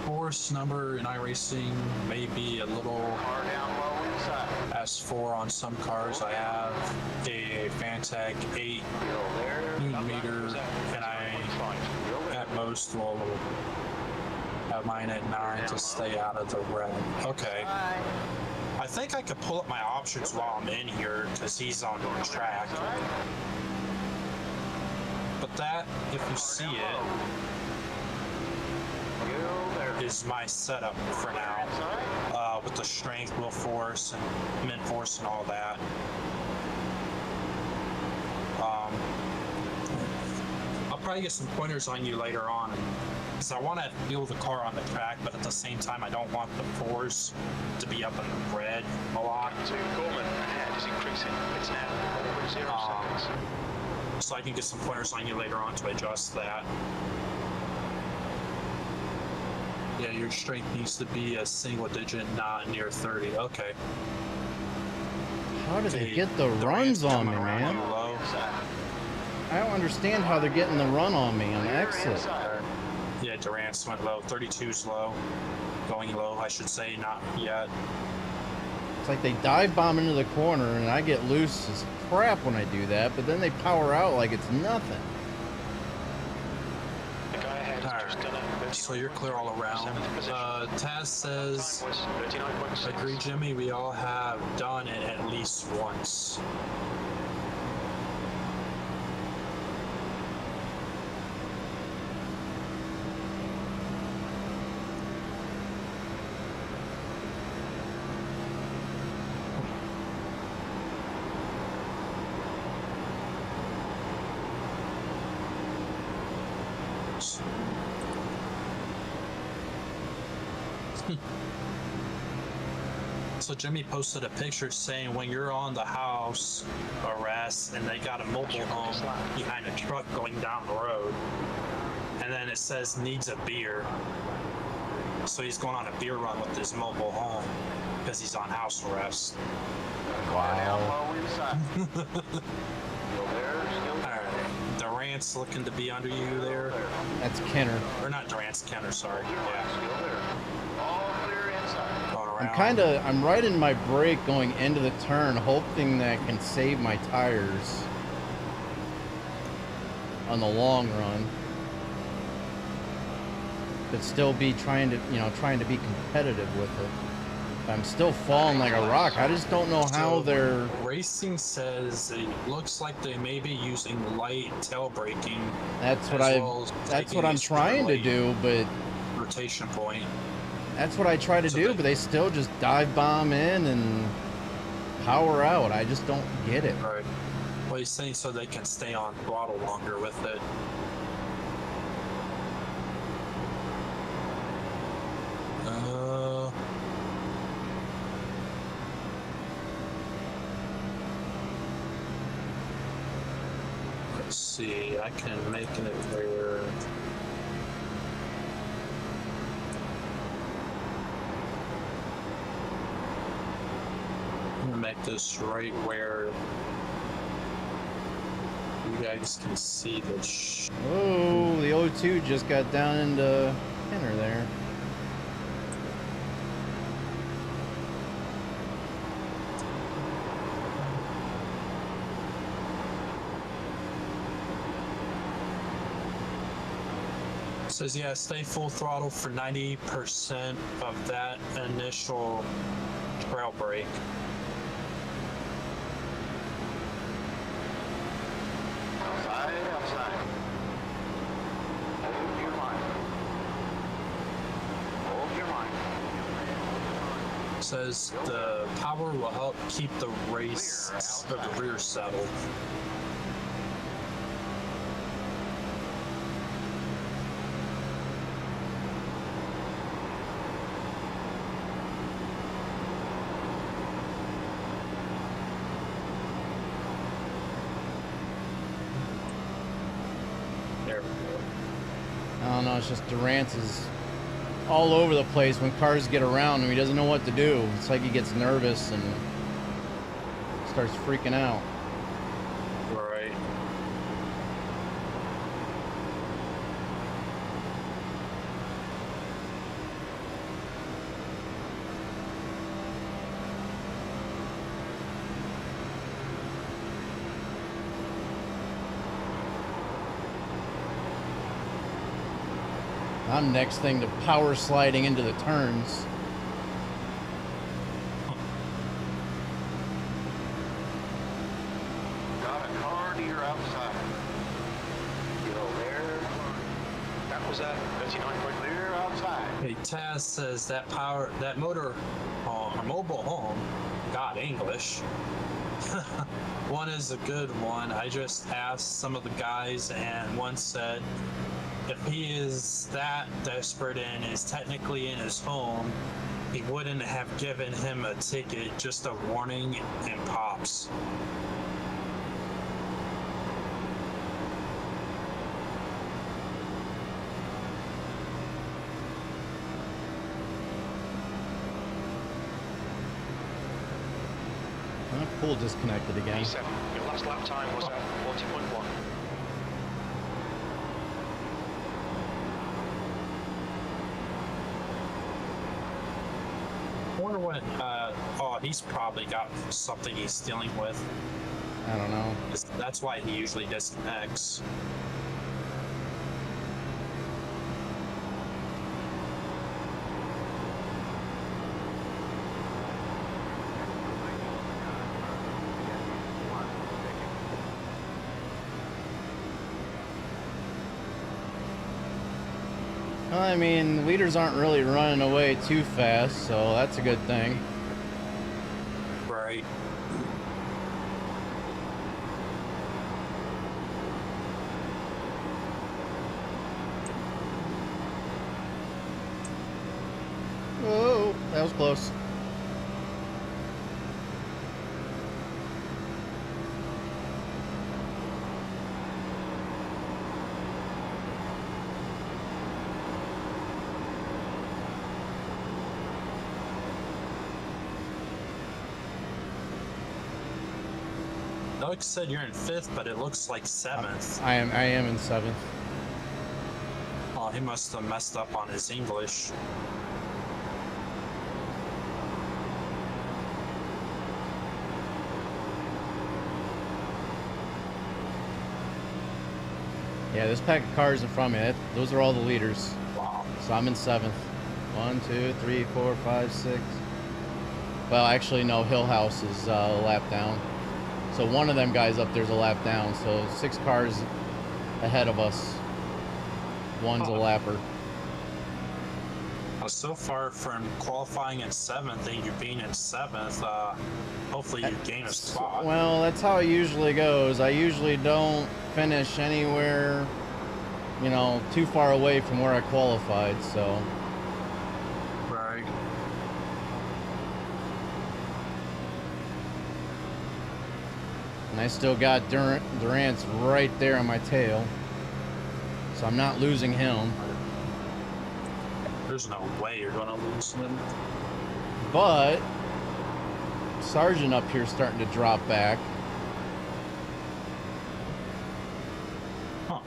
force number in iRacing may be a little S4 on some cars. I have a Fantech 8 Newton meter, and I at most will have mine at 9 to stay out of the red. Okay. I think I could pull up my options while I'm in here because he's on the track. But that, if you see it, is my setup for now, with the strength, wheel force, and min force, and all that. I'll probably get some pointers on you later on, because I want to feel the car on the track, but at the same time, I don't want the force to be up in the red a lot. Gorman ahead is increasing. It's now 0 seconds. So I can get some pointers on you later on to adjust that. Yeah, your strength needs to be a single digit, not near 30. Okay. How do they get the runs on me, man? Low. I don't understand how they're getting the run on me on exit. Yeah, Durant's went low. 32's low. Going low, I should say, not yet. It's like they dive bomb into the corner, and I get loose as crap when I do that, but then they power out like it's nothing. So you're clear all around. Taz says, agree, Jimmy, we all have done it at least once. So Jimmy posted a picture saying when you're on the house arrest and they got a mobile home behind a truck going down the road, and then it says needs a beer. So he's going on a beer run with his mobile home because he's on house arrest. Wow. Alright, Durant's looking to be under you there. That's Kenner. Or not Durant's, Kenner, sorry. Yeah. I'm right in my brake going into the turn, hoping that I can save my tires on the long run, but still be trying to be competitive with it. I'm still falling like a rock. I just don't know how they're... Racing says it looks like they may be using light tail braking. That's what I'm trying to do, but... Rotation point. That's what I try to do, but they still just dive bomb in and power out. I just don't get it. Right. Well, he's saying so they can stay on throttle longer with it. Let's see. I can make it where... make this right where you guys can see the oh, the O2 just got down into Kenner there. It says, yeah, stay full throttle for 90% of that initial trail brake. Says the power will help keep the race of the rear settled. There we go. I don't know, it's just Durant is all over the place when cars get around him. He doesn't know what to do. It's like he gets nervous and starts freaking out. Right. I'm next thing to power sliding into the turns. Got a car to your outside. Get over there. That was at 39 point clear outside. Hey, Taz says that motor or mobile home got English. One is a good one. I just asked some of the guys, and one said if he is that desperate and is technically in his home, he wouldn't have given him a ticket, just a warning and pops. pool disconnected again. E7, your last lap time was at 40.1. I wonder what, oh, he's probably got something he's dealing with. I don't know. That's why he usually disconnects. Well, I mean, the leaders aren't really running away too fast, so that's a good thing. Right. Oh, that was close. Doug said you're in 5th, but it looks like 7th. I am in 7th. Oh, he must have messed up on his English. Yeah, this pack of cars in front of me, those are all the leaders. Wow. So I'm in 7th. 1, 2, 3, 4, 5, 6. Well, actually, no, Hill House is a lap down. So one of them guys up there's a lap down. So 6 cars ahead of us. One's a lapper. Well, so far from qualifying in 7th and you being in 7th, hopefully you gain a spot. Well, that's how it usually goes. I usually don't finish anywhere, you know, too far away from where I qualified, so. Right. And I still got Durant's right there on my tail. So I'm not losing him. There's no way you're gonna lose him. But Sargent up here starting to drop back. Huh.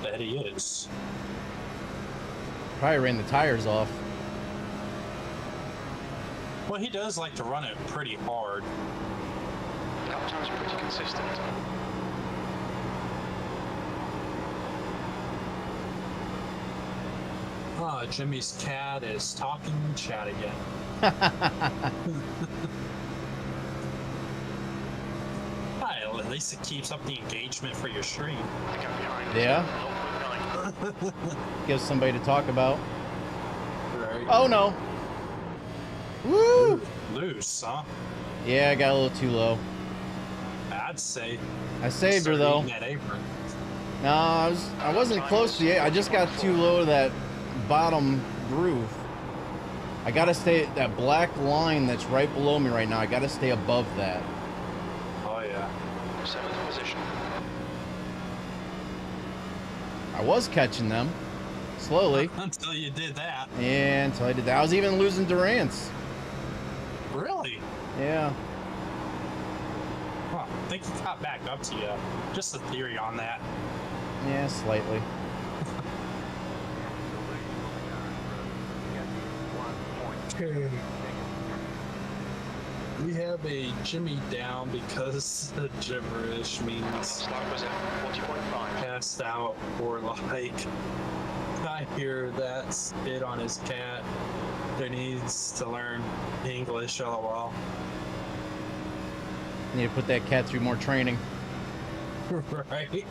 That he is. Probably ran the tires off. Well, he does like to run it pretty hard. Lap times are pretty consistent. Jimmy's cat is talking chat again. Hi, at least it keeps up the engagement for your stream. I got behind. Yeah. 0.9. Gives somebody to talk about. Right. Oh no. Woo! Loose, huh? Yeah, I got a little too low. I'd say. I saved her start though. eating that apron. No, I wasn't close to it. I just got too low to that bottom groove. I gotta stay at that black line that's right below me right now. I gotta stay above that. Oh yeah. 7th position. I was catching them slowly. Until you did that. Yeah, until I did that. I was even losing Durant's. Really? Yeah. Huh. I think he caught back up to you. Just a theory on that. Yeah, slightly. We have a Jimmy down because the gibberish means Last lap was at 40.5. passed out or like I hear that spit on his cat. There needs to learn English, lol. Need to put that cat through more training. Right?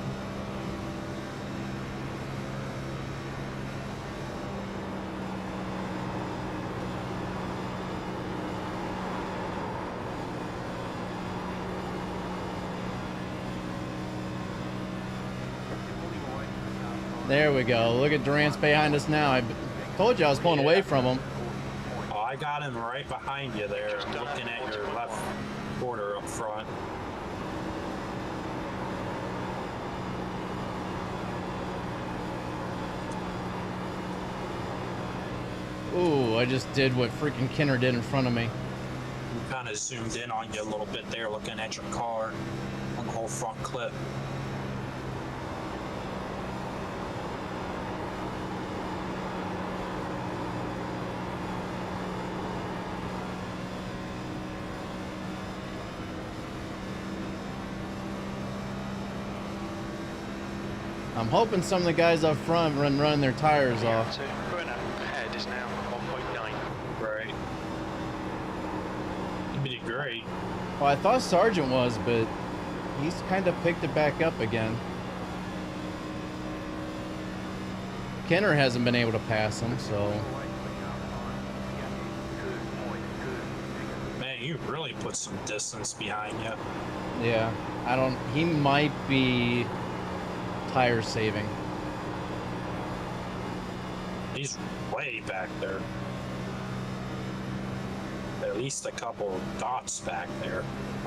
There we go. Look at Durant's behind us now. I told you I was pulling away from him. Oh, I got him right behind you there, looking at your left quarter up front. Ooh, I just did what freaking Kinner did in front of me. Kind of zoomed in on you a little bit there, looking at your car on the whole front clip. I'm hoping some of the guys up front running their tires off. So Bruno ahead is now 1.9. Right. It'd be great. Well, I thought Sargent was, but he's kind of picked it back up again. Kenner hasn't been able to pass him, so... Man, you really put some distance behind you. Yeah, I don't... He might be tire saving. He's way back there. At least a couple dots back there.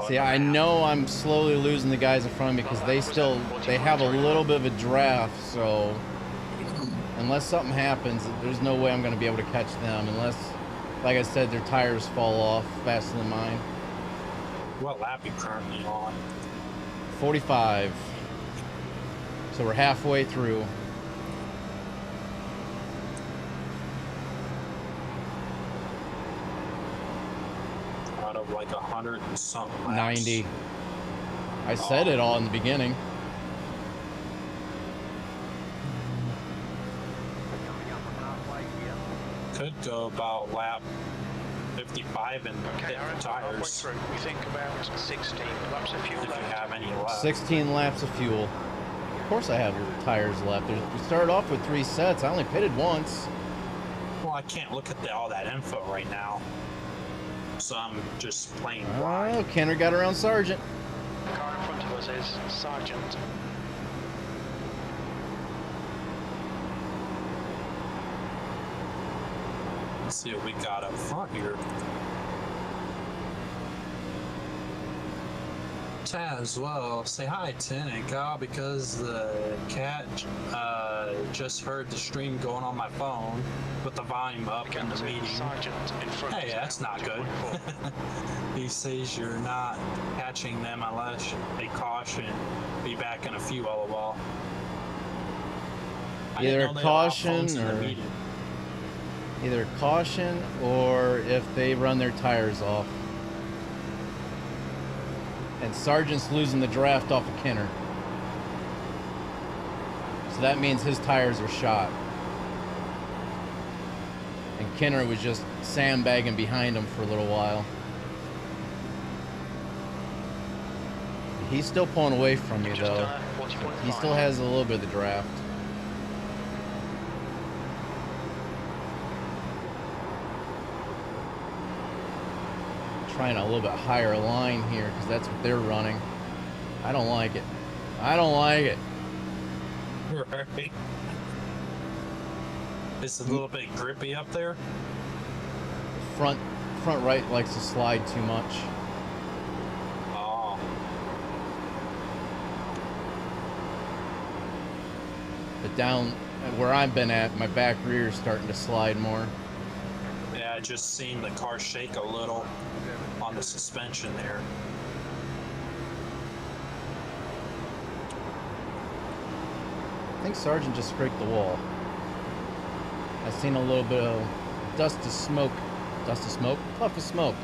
See, I know I'm slowly losing the guys in front of me because they have a little bit of a draft, so unless something happens, there's no way I'm going to be able to catch them unless, like I said, their tires fall off faster than mine. What lap are you currently on? 45. So we're halfway through. Out of like 100 and something laps. 90. I said it all in the beginning. Could go about lap 55 and Okay, hit Aaron, the halfway tires through. We think about 16 laps of fuel if you left. have any left. 16 laps of fuel. Of course I have tires left. We started off with 3 sets. I only pitted once. Well, I can't look at all that info right now, so I'm just playing Oh, blind. Kenner got around Sargent. The car in front of us is Sargent. Let's see what we got up front here. Taz, well, say hi, Tin and Kyle, because the cat just heard the stream going on my phone with the volume up in the meeting. Sargent in front. Hey, that's not good. He says you're not catching them unless they caution. Be back in a few, LOL. I didn't Either know they allowed caution phones in the or- meeting. Either caution or if they run their tires off. And Sargent's losing the draft off of Kenner. So that means his tires are shot. And Kenner was just sandbagging behind him for a little while. He's still pulling away from you, Just though. 40.5. He still has a little bit of the draft. Trying a little bit higher line here because that's what they're running. I don't like it. I don't like it. Right. It's a little bit grippy up there. Front right likes to slide too much. Oh, But down where I've been at, my back rear is starting to slide more. yeah, I just seen the car shake a little on the suspension there. I think Sargent just scraped the wall. I seen a little bit of dust to smoke. Dust to smoke? Puff of smoke.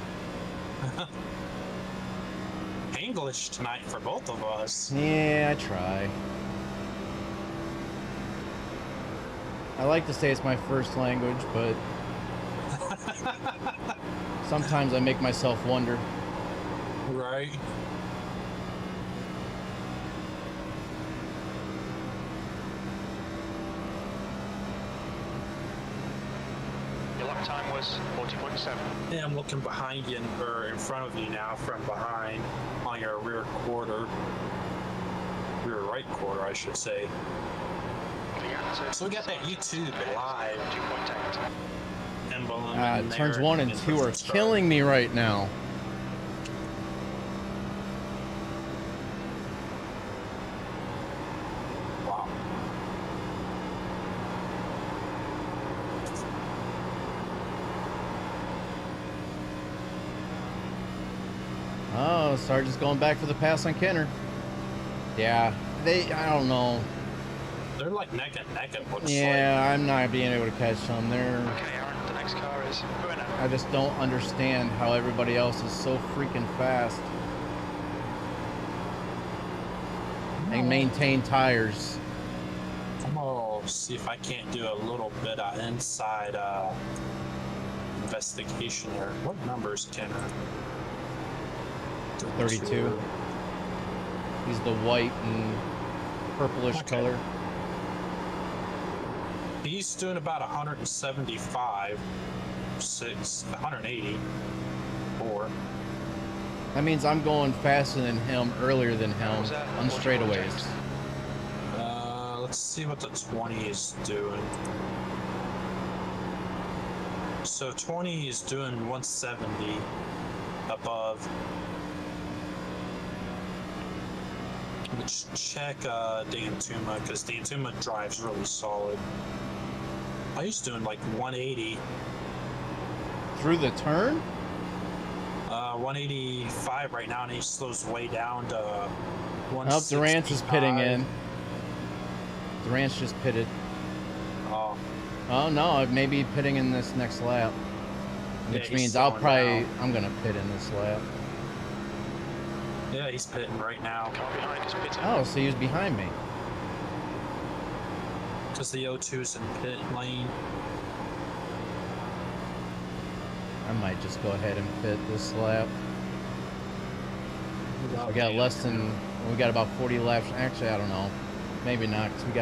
English tonight for both of us. Yeah, I try. I like to say it's my first language, but sometimes I make myself wonder. Right. Your lap time was 40.7. Yeah, I'm looking behind you or in front of you now from behind on your rear quarter. Rear right quarter, I should say. So we got that YouTube live 2.8. emblem. in Turns there 1 and in 2 are the start. killing me right now. Wow. Oh, Sargent's going back for the pass on Kenner. Yeah, I don't know. They're like neck and neck, it looks Yeah, I'm not being able to catch them. They're... Okay, Aaron, the next car is Brenner. I just don't understand how everybody else is so freaking fast. And maintain tires. I'm gonna see if I can't do a little bit of inside investigation here. What numbers can I? 32. He's the white and purplish color. He's doing about 175, 180, 4. That means I'm going faster than him, earlier than him on straightaways. Let's see what the 20 is doing. So 20 is doing 170 above. Let's check Dantuma, because Dantuma drives really solid. He's doing like 180. Through the turn? 185 right now, and he slows way down to 165. Oh, Durant's is pitting in. Durant's just pitted. Oh. Oh no, maybe pitting in this next lap. Which means I'm gonna pit in this lap. Yeah, he's pitting right now. Car behind is pitting. Oh, so he was behind me. Because the O2's in pit lane. I might just go ahead and pit this lap. We got we got about 40 laps. Actually, I don't know. Maybe not, because we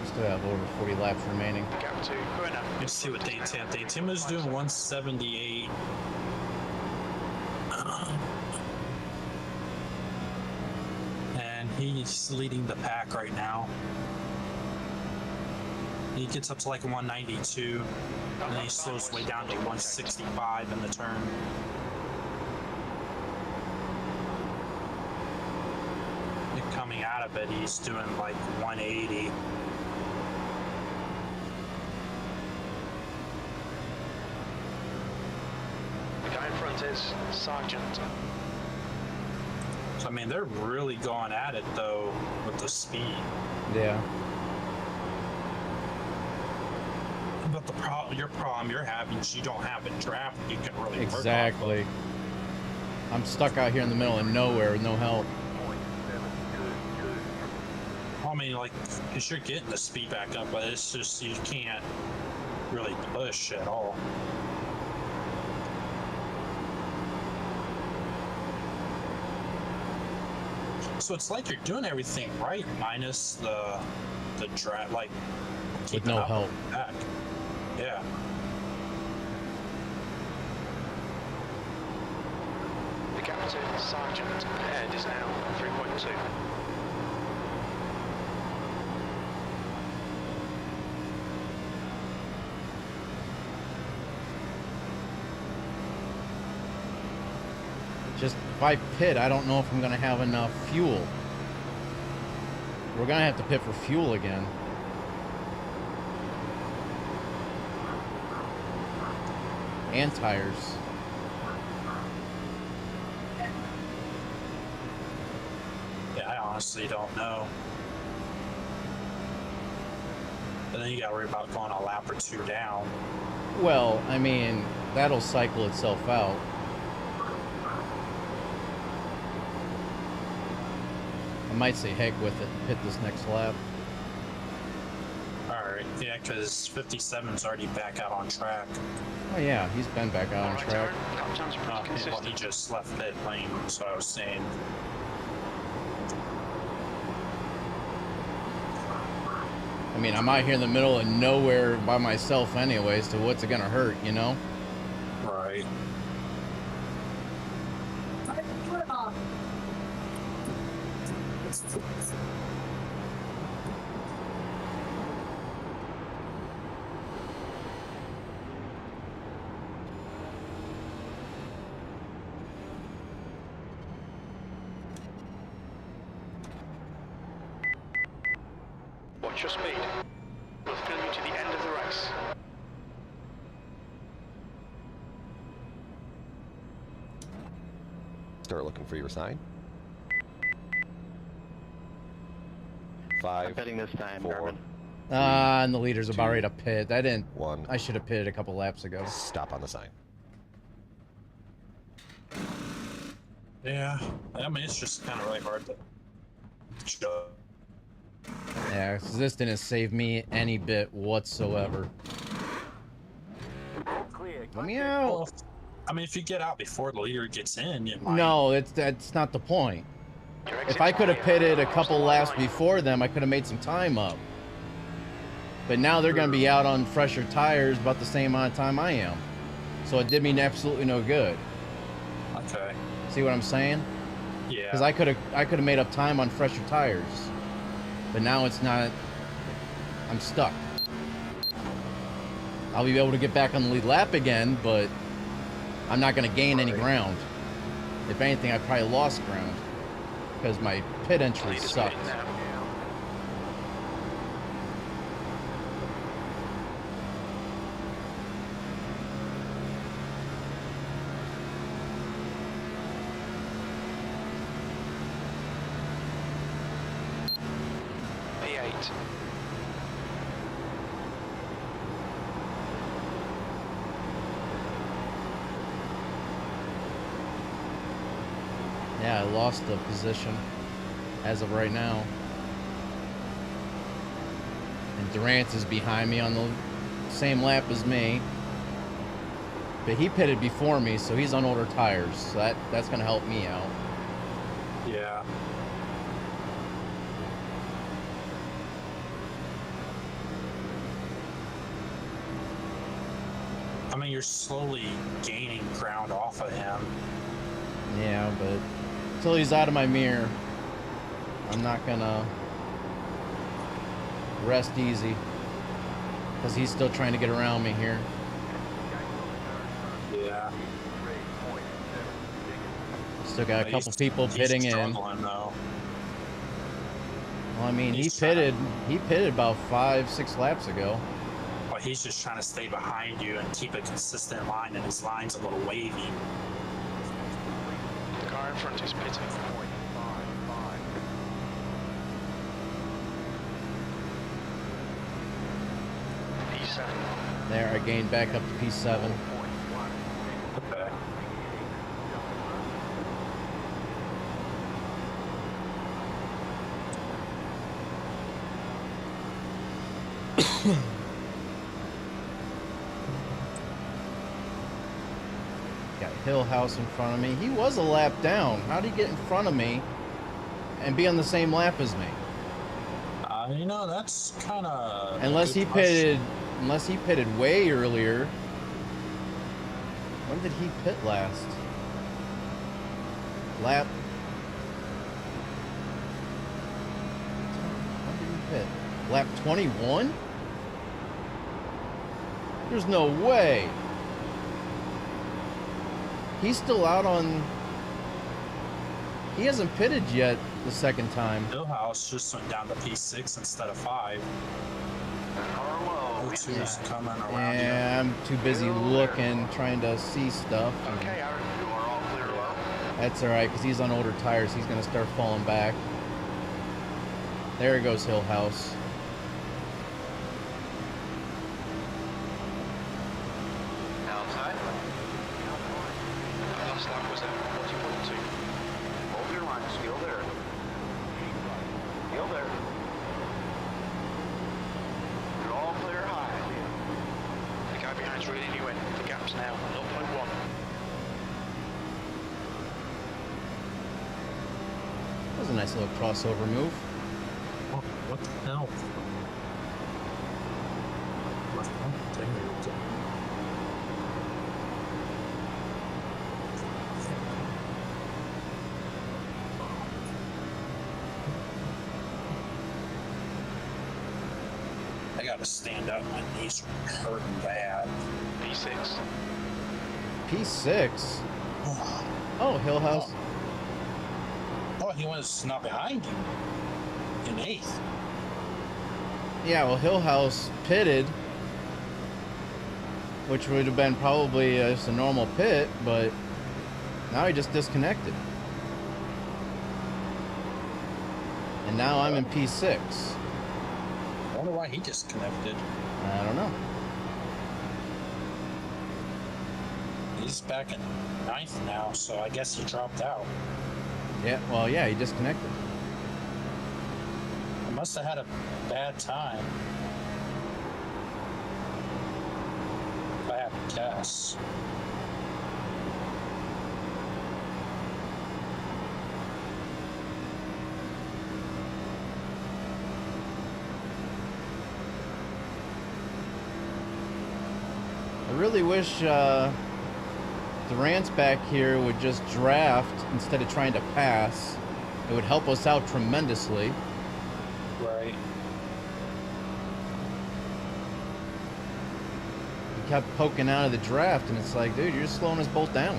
still have over 40 laps remaining. Gap to Brenner. Let's see what Daytima's doing 178. And he's leading the pack right now. He gets up to like 192, and then he slows way down to 165 in the turn. And coming out of it, he's doing like 180. The guy in front is Sargent. So I mean, they're really going at it though with the speed. Yeah. But your problem you're having is you don't have a draft you can really work Exactly. I'm stuck out here in the middle of nowhere with no help. I mean, like, because you're getting the speed back up, but it's just you can't really push at all. So it's like you're doing everything right, minus the draft, like With no help. Back. Yeah. The gap to Sargent ahead is now 3.2. Just if I pit, I don't know if I'm going to have enough fuel. We're going to have to pit for fuel again. And tires. Yeah, I honestly don't know. But then you gotta worry about going a lap or two down. Well, I mean, that'll cycle itself out. I might say heck with it and hit this next lap. Alright, yeah, because 57's already back out on track. Oh yeah, he's been back out on track. Lap times are pretty Well, consistent. he just left pit lane, so I was saying. I mean, I'm out here in the middle of nowhere by myself anyway, so what's it gonna hurt, you know? Right. Watch your speed. We'll fill you to the end of the race. Start looking for your sign. 5, I'm betting this time, 4, Norman. And the leader's about 2, ready to pit. I didn't. 1. I should have pitted a couple laps ago. Stop on the sign. Yeah, I mean, it's just kind of really hard to show. Yeah, 'cause this didn't save me any bit whatsoever. Clear. Let me out. Well, I mean, if you get out before the leader gets in, you might. No, that's not the point. Your If exit I could have fire. pitted a couple Stay laps line. before them, I could have made some time up. But now they're going to be out on fresher tires about the same amount of time I am. So it did me absolutely no good. Okay. See what I'm saying? Yeah. Because I could have made up time on fresher tires. But now it's not. I'm stuck. I'll be able to get back on the lead lap again, but I'm not going to gain any ground. If anything, I probably lost ground because my pit entry Lead is sucked. waiting now. P8. Yeah, I lost the position as of right now. And Durant is behind me on the same lap as me. But he pitted before me, so he's on older tires. So that's going to help me out. Yeah. I mean, you're slowly gaining ground off of him. Yeah, but until he's out of my mirror, I'm not going to rest easy. Because he's still trying to get around me here. Yeah. Still got a couple He's- people he's pitting in. struggling, though. Well, I mean, he He's trying pitted about 5-6 laps ago. Well, he's just trying to stay behind you and keep a consistent line, and his line's a little wavy. The car in front is pitting. P7. There, I gained back up to P7. Okay. Got Hill House in front of me. He was a lap down. How'd he get in front of me and be on the same lap as me? You know, that's kind of. Unless he pitted way earlier. When did he pit last? Lap. When did he pit? Lap 21? There's no way. He's still out on. He hasn't pitted yet the second time. Millhouse just went down to P6 instead of 5. Car low. O2's coming around Yeah, I'm too busy looking, trying to see stuff. Okay, Aaron, you are all clear low. That's alright, because he's on older tires. He's going to start falling back. There goes Hill House. Outside. Last lap was at 40.2. Hold your line, still there. Still there. You're all clear high. The guy behind's reading you in. The gap's now 0.1. That was a nice little crossover move. What the hell? What the hell? I gotta stand up. My knees are hurting bad. P6. P6. Oh, Hill House. Oh, he was not behind you. In 8th. Yeah, well, Hill House pitted, which would have been probably just a normal pit, but now he just disconnected. And now I'm in P6. I wonder why he disconnected. I don't know. He's back in 9th now, so I guess he dropped out. Yeah, well, yeah, he disconnected. I must have had a bad time. If I had to guess. I really wish Durant's back here would just draft instead of trying to pass. It would help us out tremendously. Right. He kept poking out of the draft, and it's like, dude, you're just slowing us both down.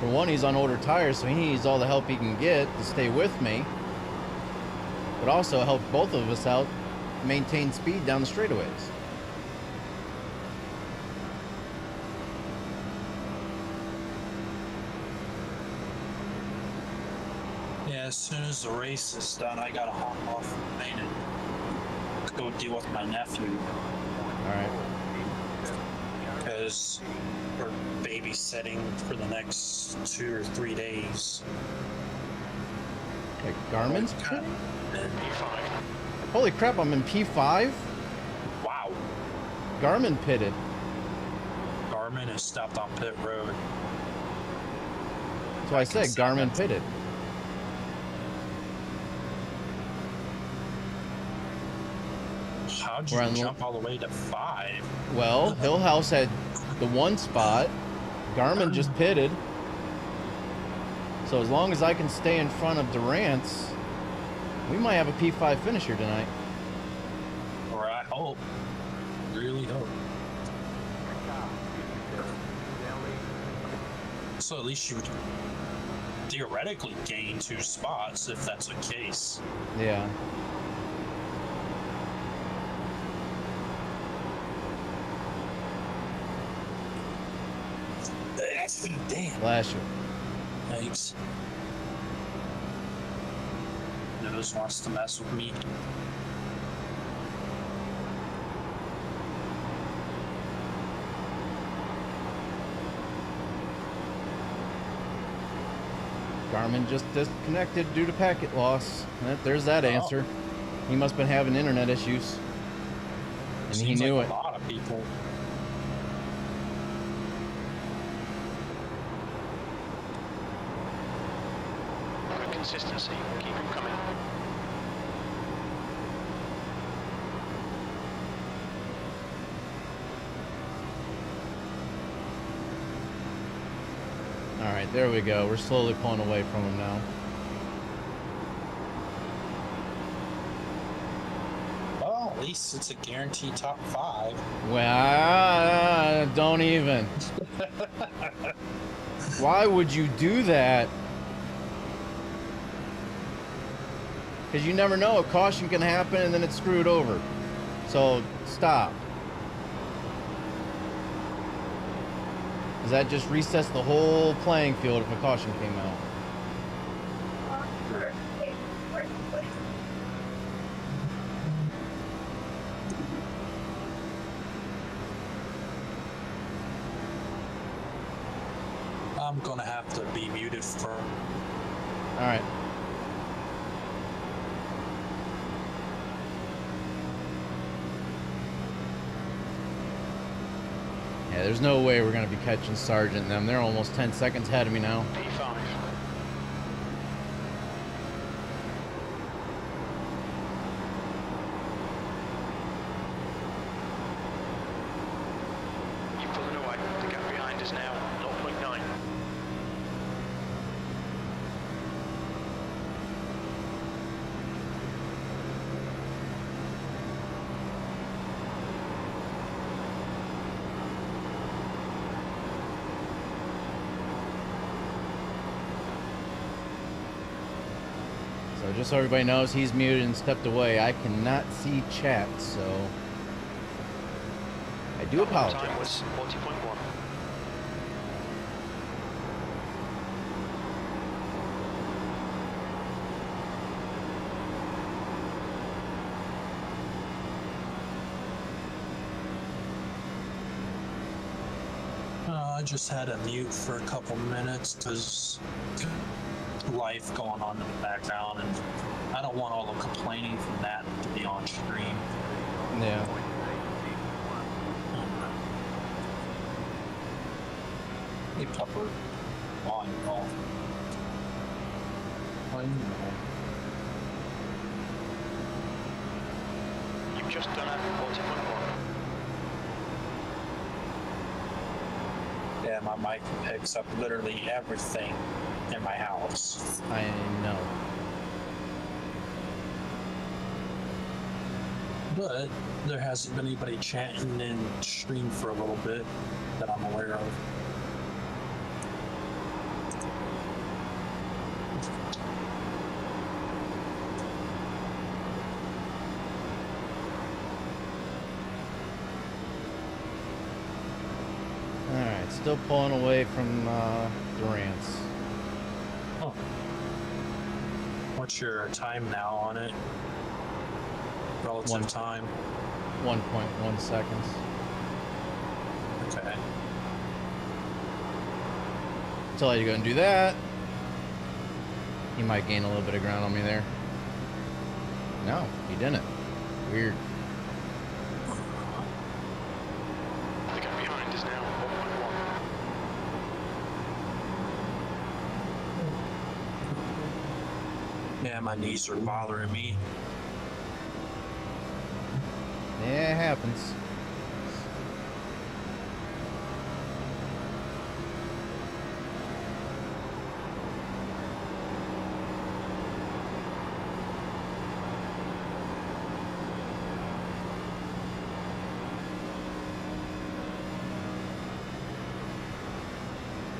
For one, he's on older tires, so he needs all the help he can get to stay with me. But also help both of us out maintain speed down the straightaways. Yeah, as soon as the race is done, I gotta hop off the plane and go deal with my nephew. Alright. Because we're babysitting for the next 2 or 3 days. Okay, Garmin's Kind pitting? P5. Holy crap, I'm in P5? Wow. Garmin pitted. Garmin is stopped on pit road. That's why I said Garmin pitted. How'd We're you on jump all the way to 5? Well, Hill House had the one spot. Garmin just pitted. So as long as I can stay in front of Durant's, we might have a P5 finish here tonight. Or I hope. Really hope. So at least you would theoretically gain 2 spots if that's the case. Yeah. Damn. Blast you. Thanks. Nose wants to mess with me. Garmin just disconnected due to packet loss. There's that answer. He must have been having internet issues. And he Seems knew like it. A lot of people. Good consistency. Keep him coming. Alright, there we go. We're slowly pulling away from him now. Well, at least it's a guaranteed top 5. Well, don't even. Why would you do that? Because you never know. A caution can happen and then it's screwed over. So, stop. Because that just resets the whole playing field if a caution came out. I'm gonna have to be muted for. Alright. Yeah, there's no way we're going to be catching Sargent and them. They're almost 10 seconds ahead of me now. P5. You're pulling away. The gap behind us now, 0.9. So just so everybody knows, he's muted and stepped away. I cannot see chat, so I do Time apologize. was 40.1. I just had a mute for a couple minutes because life going on in the background, and I don't want all the complaining from that to be on stream. Yeah. Hey, Pepper. Oh, I know. I know. You've just done a 40.1. Yeah, my mic picks up literally everything in my house. I know. But there hasn't been anybody chatting in stream for a little bit that I'm aware of. Alright, still pulling away from Durant's. Oh. What's your time now on it? Relative time? 1.1 seconds. Okay. Tell you to go and do that. He might gain a little bit of ground on me there. No, he didn't. Weird. The gap behind is now 1.1. Yeah, my knees are bothering me. Yeah, it happens.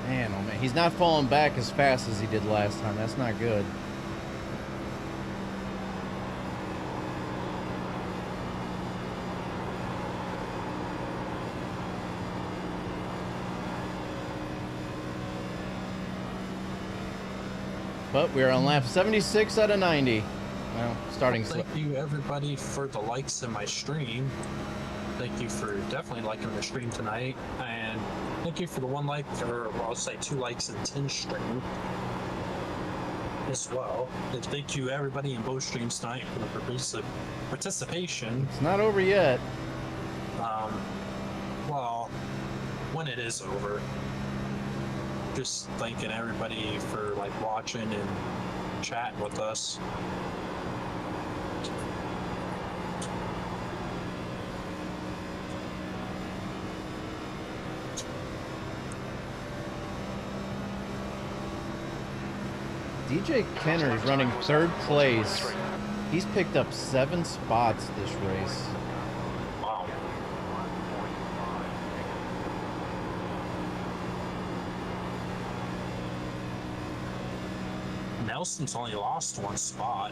Man, oh man, he's not falling back as fast as he did last time. That's not good. But we're on lap 76 out of 90. Well, starting slow. Thank you everybody for the likes in my stream. Thank you for definitely liking the stream tonight, and thank you for the 1 like, or I'll say 2 likes in 10 stream as well. And thank you everybody in both streams tonight for the participation. It's not over yet. Well, when it is over, just thanking everybody for like watching and chatting with us. DJ Kenner is running 3rd place. He's picked up 7 spots this race. Wow. Nelson's only lost 1 spot.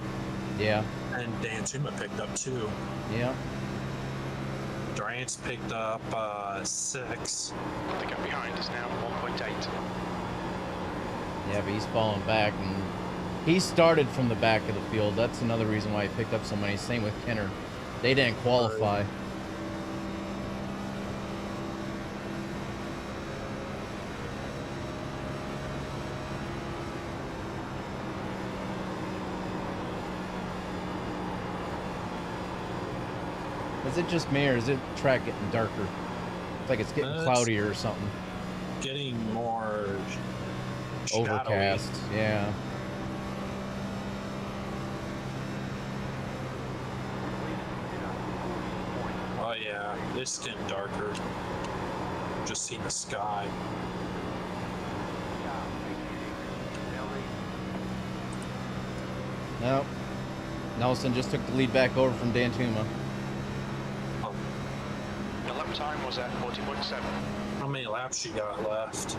Yeah. And Dan Tuma picked up 2. Yeah. Durant's picked up 6. The gap behind is now 1.8. Yeah, but he's falling back, and he started from the back of the field. That's another reason why he picked up so many. Same with Kenner. They didn't qualify. Is it just me, or is it track getting darker? It's like it's getting cloudier or something. Getting more overcast, shadowy. Yeah. Oh yeah, it's getting darker. Just see the sky. Nope. Nelson just took the lead back over from Dan Tuma. The lap time was at 40.7. How many laps you got left?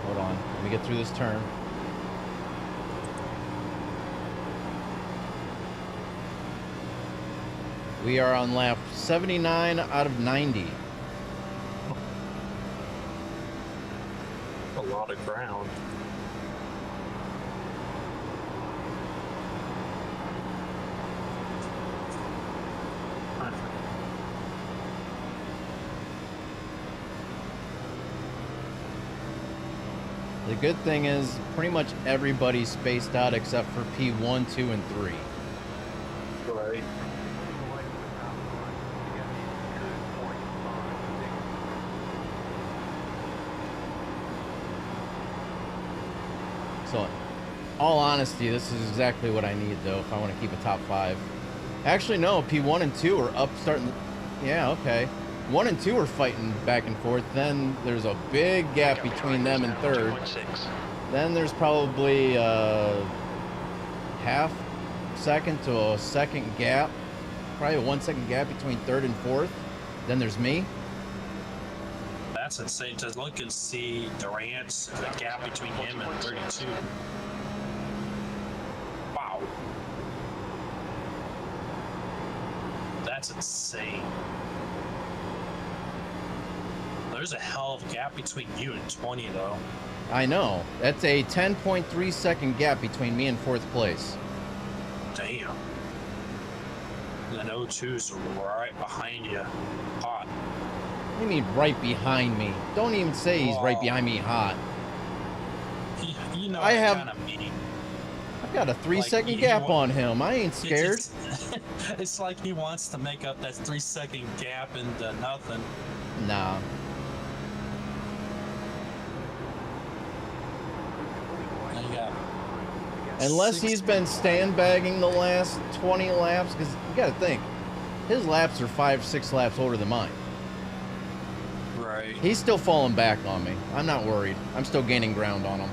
Hold on. Let me get through this turn. We are on lap 79 out of 90. A lot of ground. The good thing is pretty much everybody's spaced out except for P1, 2, and 3. Right. So, all honesty, this is exactly what I need, though, if I want to keep a top 5. Actually, no, P1 and 2 are up starting... Yeah, okay. 1 and 2 are fighting back and forth. Then there's a big gap between them and third. Then there's probably half second to a second gap. Probably a 1 second gap between third and fourth. Then there's me. That's insane to look and see Durant's the gap between him and 32. Wow. That's insane. There's a hell of a gap between you and 20, though. I know. That's a 10.3 second gap between me and fourth place. Damn. And then 02's right behind you. Hot. What do you mean right behind me? Don't even say he's right behind me hot. You know I have... kind of mean. I've got a 3-second gap on him. I ain't scared. It's like he wants to make up that 3-second gap into nothing. Nah. Unless he's been sandbagging the last 20 laps, because you got to think, his laps are 5-6 laps older than mine. Right. He's still falling back on me. I'm not worried. I'm still gaining ground on him.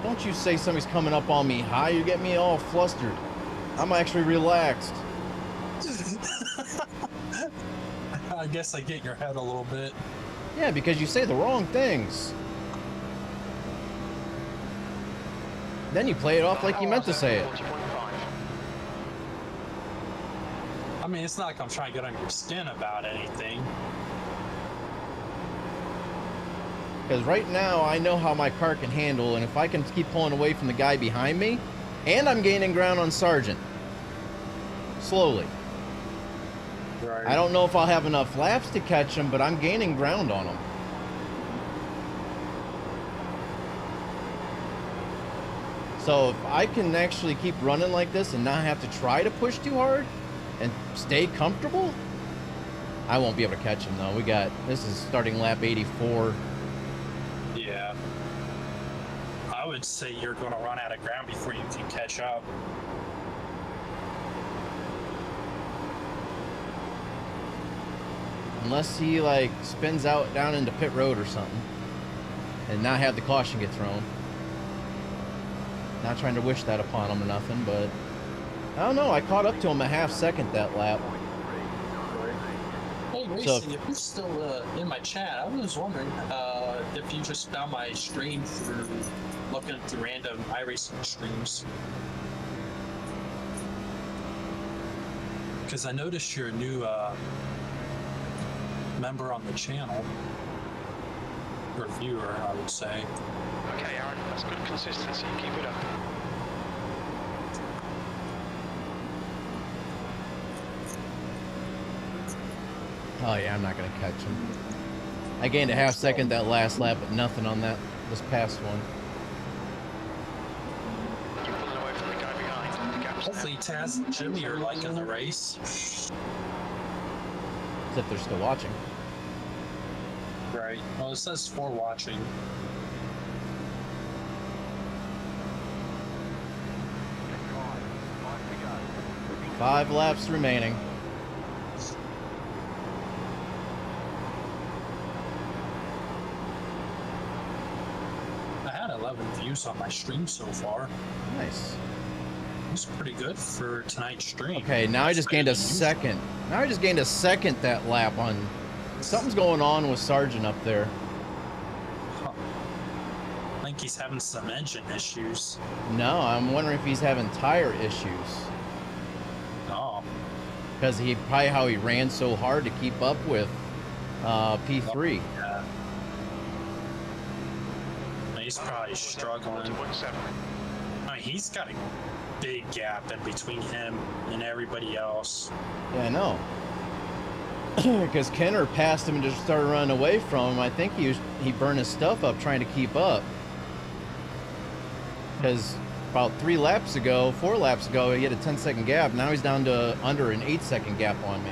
Don't you say somebody's coming up on me high, you get me all flustered. I'm actually relaxed. I guess I get in your head a little bit. Yeah, because you say the wrong things. Then you play it off like you meant to say it. I mean, it's not like I'm trying to get under your skin about anything. Because right now, I know how my car can handle, and if I can keep pulling away from the guy behind me, and I'm gaining ground on Sargent. Slowly. Right. I don't know if I'll have enough laps to catch him, but I'm gaining ground on him. So if I can actually keep running like this and not have to try to push too hard and stay comfortable, I won't be able to catch him though. This is starting lap 84. Yeah. I would say you're going to run out of ground before you can catch up. Unless he like spins out down into pit road or something and not have the caution get thrown. Not trying to wish that upon him or nothing, but I don't know. I caught up to him a half second that lap. Hey, Racing, if you're still in my chat, I was wondering if you just found my stream through looking through random iRacing streams. Because I noticed you're a new member on the channel. Or viewer, I would say. Okay, Aaron, that's good consistency. Keep it up. Oh yeah, I'm not gonna catch him. I gained a half second that last lap, but nothing on this past one. Keep pulling away from the guy behind. The gap's Hopefully Taz and Jimmy are liking the race. As if they're still watching. Right. Well, it says for watching. Five laps remaining. I had 11 views on my stream so far. Nice. It's pretty good for tonight's stream. Okay, now I just gained a second. Now I just gained a second that lap on... Something's going on with Sargent up there. Huh. I think he's having some engine issues. No, I'm wondering if he's having tire issues. Oh. Because probably how he ran so hard to keep up with P3. Yeah. He's probably struggling. I mean, he's got a big gap in between him and everybody else. Yeah, I know. because Kenner passed him and just started running away from him. I think he burned his stuff up trying to keep up. Because about 4 laps ago, he had a 10-second gap. Now he's down to under an 8-second gap on me.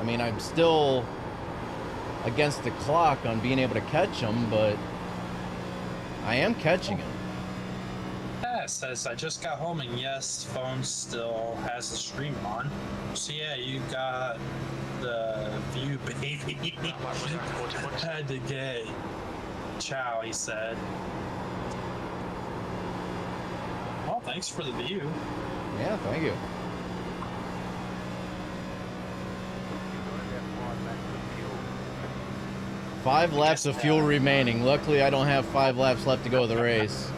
I mean, I'm still against the clock on being able to catch him, but I am catching him. Yeah, it says I just got home, and yes, phone still has the stream on. So yeah, you got the view, baby. Had the gay. Ciao, he said. Well, thanks for the view. Yeah, thank you. Five laps of fuel remaining. Luckily, I don't have 5 laps left to go of the race.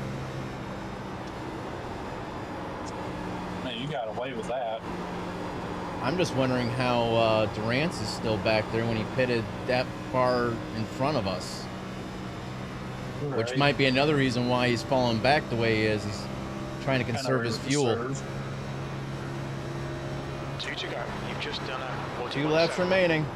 Man, you got away with that. I'm just wondering how Durance is still back there when he pitted that far in front of us. Right. Which might be another reason why he's falling back the way he is. He's trying to conserve his fuel. Two to go. You've just done a 2 laps remaining.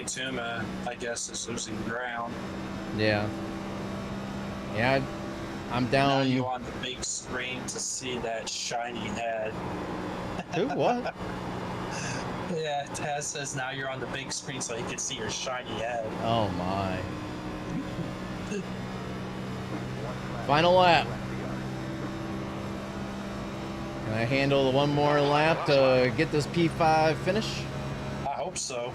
Tuma, I guess, is losing ground. Yeah. Yeah, I'm down. Now you on the big screen to see that shiny head. Who? What? Yeah, Taz says now you're on the big screen so he can see your shiny head. Oh my. Final lap. Can I handle one more lap to get this P5 finish? I hope so.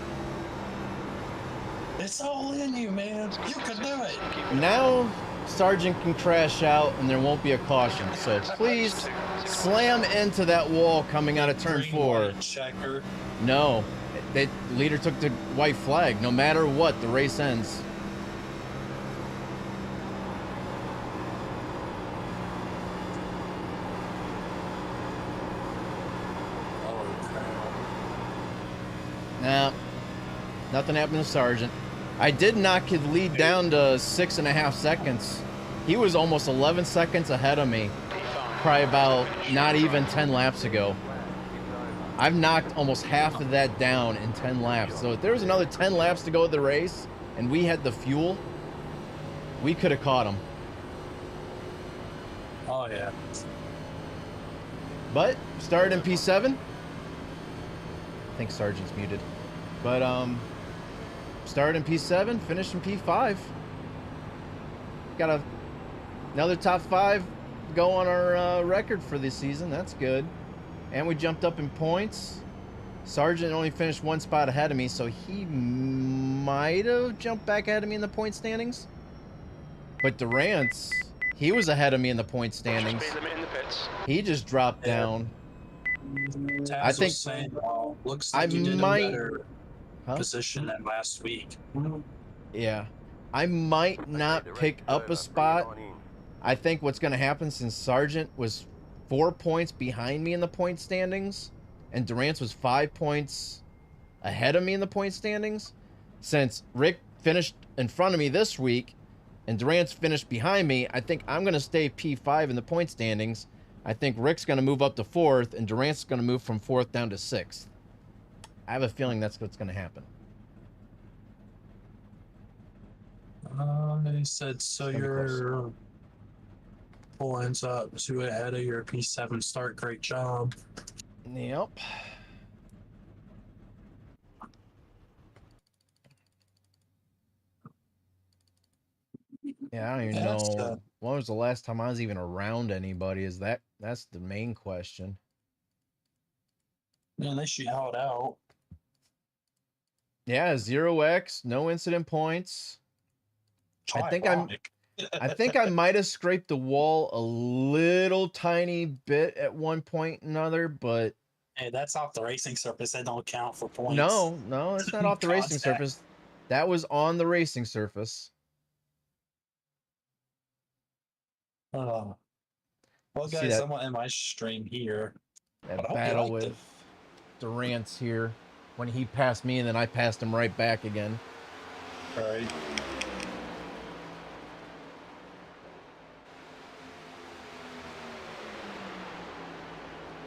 It's all in you, man. You can do it. Now, Sargent can crash out and there won't be a caution. So please slam into that wall coming out of turn 4. Checker. No, the leader took the white flag. No matter what, the race ends. Nah, nothing happened to Sargent. I did knock his lead down to 6.5 seconds. He was almost 11 seconds ahead of me, probably about not even 10 laps ago. I've knocked almost half of that down in 10 laps. So if there was another 10 laps to go of the race and we had the fuel, we could have caught him. Oh, yeah. But started in P7. I think Sargent's muted. But started in P7, finished in P5. Got another top 5 go on our record for this season. That's good. And we jumped up in points. Sargent only finished 1 spot ahead of me, so he might have jumped back ahead of me in the point standings. But Durance, he was ahead of me in the point standings. He just dropped down. Taz I think was saying, looks like you did a better position than last week. Yeah. I might not pick up a spot. I think what's going to happen, since Sargent was 4 points behind me in the point standings and Durance was 5 points ahead of me in the point standings, since Rick finished in front of me this week and Durance finished behind me, I think I'm going to stay P5 in the point standings. I think Rick's going to move up to 4th and Durance is going to move from 4th down to 6th. I have a feeling that's what's going to happen. He said, so your pull ends up 2 ahead of your P7 start. Great job. Yep. Yeah, I don't even know. When was the last time I was even around anybody? That's the main question. Yeah, unless you held out. Yeah, 0x, no incident points. I think I might have scraped the wall a little tiny bit at one point or another, but hey, that's off the racing surface. That don't count for points. No, it's not off the racing surface. That was on the racing surface. Well, guys, I'm gonna end my stream here. That battle with Durance here, when he passed me and then I passed him right back again. All right.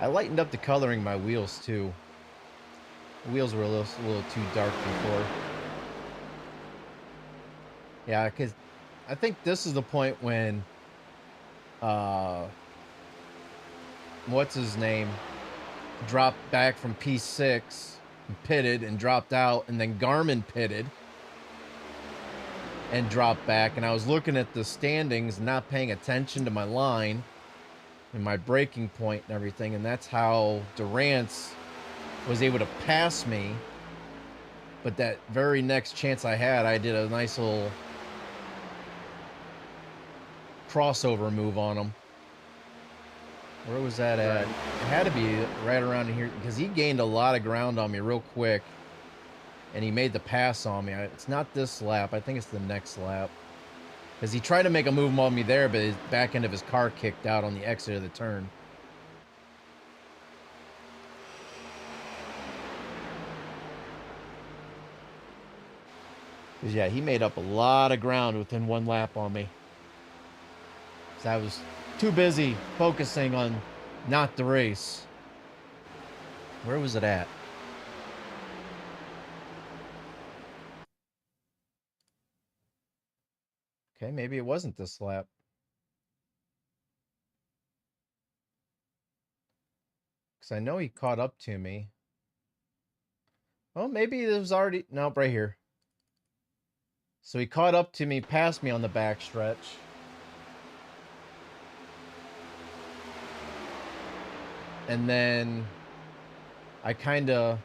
I lightened up the coloring my wheels too. The wheels were a little too dark before. Yeah, because I think this is the point when what's his name dropped back from P6 and pitted and dropped out, and then Garmin pitted and dropped back, and I was looking at the standings, not paying attention to my line and my braking point and everything, and that's how Durance was able to pass me. But that very next chance I had, I did a nice little crossover move on him. Where was that at? It had to be right around here, because he gained a lot of ground on me real quick, and he made the pass on me. It's not this lap. I think it's the next lap, because he tried to make a move on me there, but his back end of his car kicked out on the exit of the turn. Because, yeah, he made up a lot of ground within one lap on me. So I was too busy focusing on not the race. Where was it at? Okay, maybe it wasn't this lap. Because I know he caught up to me. Oh, maybe it was already... Nope, right here. So he caught up to me, passed me on the back stretch. And then I kind of...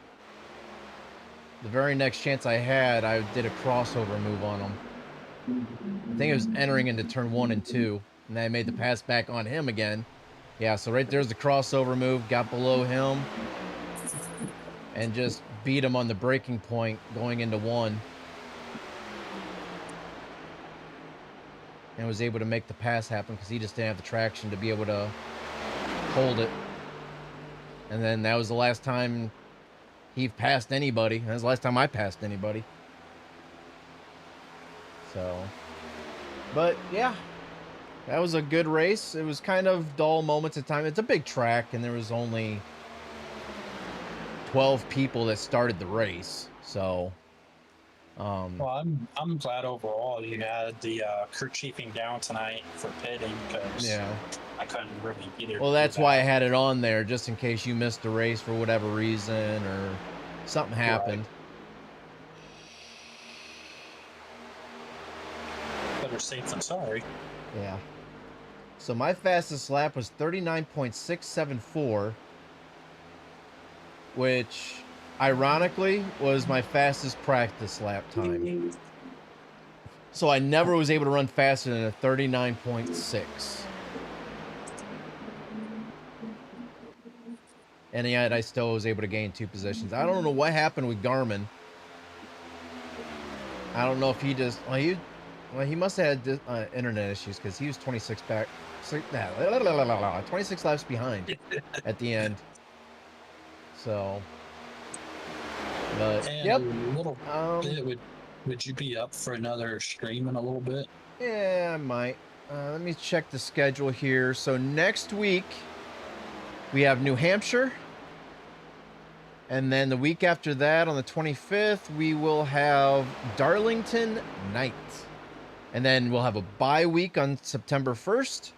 The very next chance I had, I did a crossover move on him. I think it was entering into turn 1 and 2. And then I made the pass back on him again. Yeah, so right there's the crossover move. Got below him. And just beat him on the braking point going into 1. And was able to make the pass happen because he just didn't have the traction to be able to hold it. And then that was the last time he passed anybody. That was the last time I passed anybody. So, but yeah, that was a good race. It was kind of dull moments of time. It's a big track, and there was only 12 people that started the race. So, well, I'm glad overall you had the crew chiefing down tonight for pitting, because yeah, I couldn't really either. Well, that's why I had it on there, just in case you missed the race for whatever reason or something happened. Right. Better safe than sorry. Yeah. So my fastest lap was 39.674, which ironically was my fastest practice lap time. So I never was able to run faster than a 39.6. And yet I still was able to gain 2 positions. I don't know what happened with Garmin. I don't know if he just... Well, he must have had internet issues, because he was 26 back... 26 laps behind at the end. So... But, and yep. A little bit, would you be up for another stream in a little bit? Yeah, I might. Let me check the schedule here. So next week, we have New Hampshire. And then the week after that, on the 25th, we will have Darlington Night. And then we'll have a bye week on September 1st.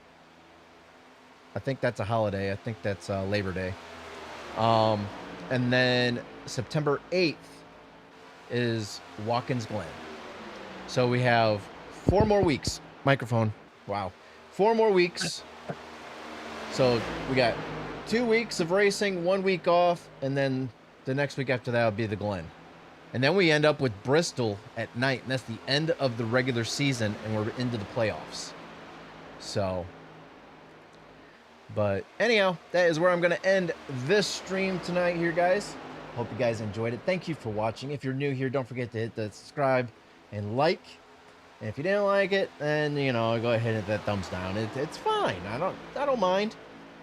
I think that's a holiday. I think that's Labor Day. And then September 8th is Watkins Glen. So we have 4 more weeks. Microphone. Wow. 4 more weeks. So we got 2 weeks of racing, 1 week off, and then the next week after that will be the Glen. And then we end up with Bristol at night, and that's the end of the regular season, and we're into the playoffs. So, but anyhow, that is where I'm going to end this stream tonight here, guys. Hope you guys enjoyed it. Thank you for watching. If you're new here, don't forget to hit the subscribe and like. And if you didn't like it, then, you know, go ahead and hit that thumbs down. It's fine. I don't mind,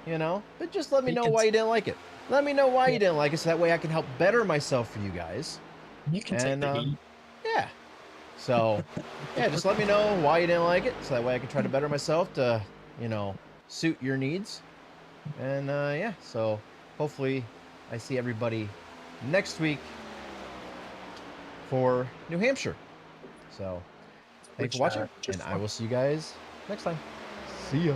you know. But just let me know why you didn't like it. Let me know why you didn't like it, so that way I can help better myself for you guys. You can take the heat. Yeah. So, yeah, just let me know why you didn't like it, so that way I can try to better myself to, you know, suit your needs. And yeah, so hopefully I see everybody next week for New Hampshire. So thanks for watching, and I will see you guys next time. See ya.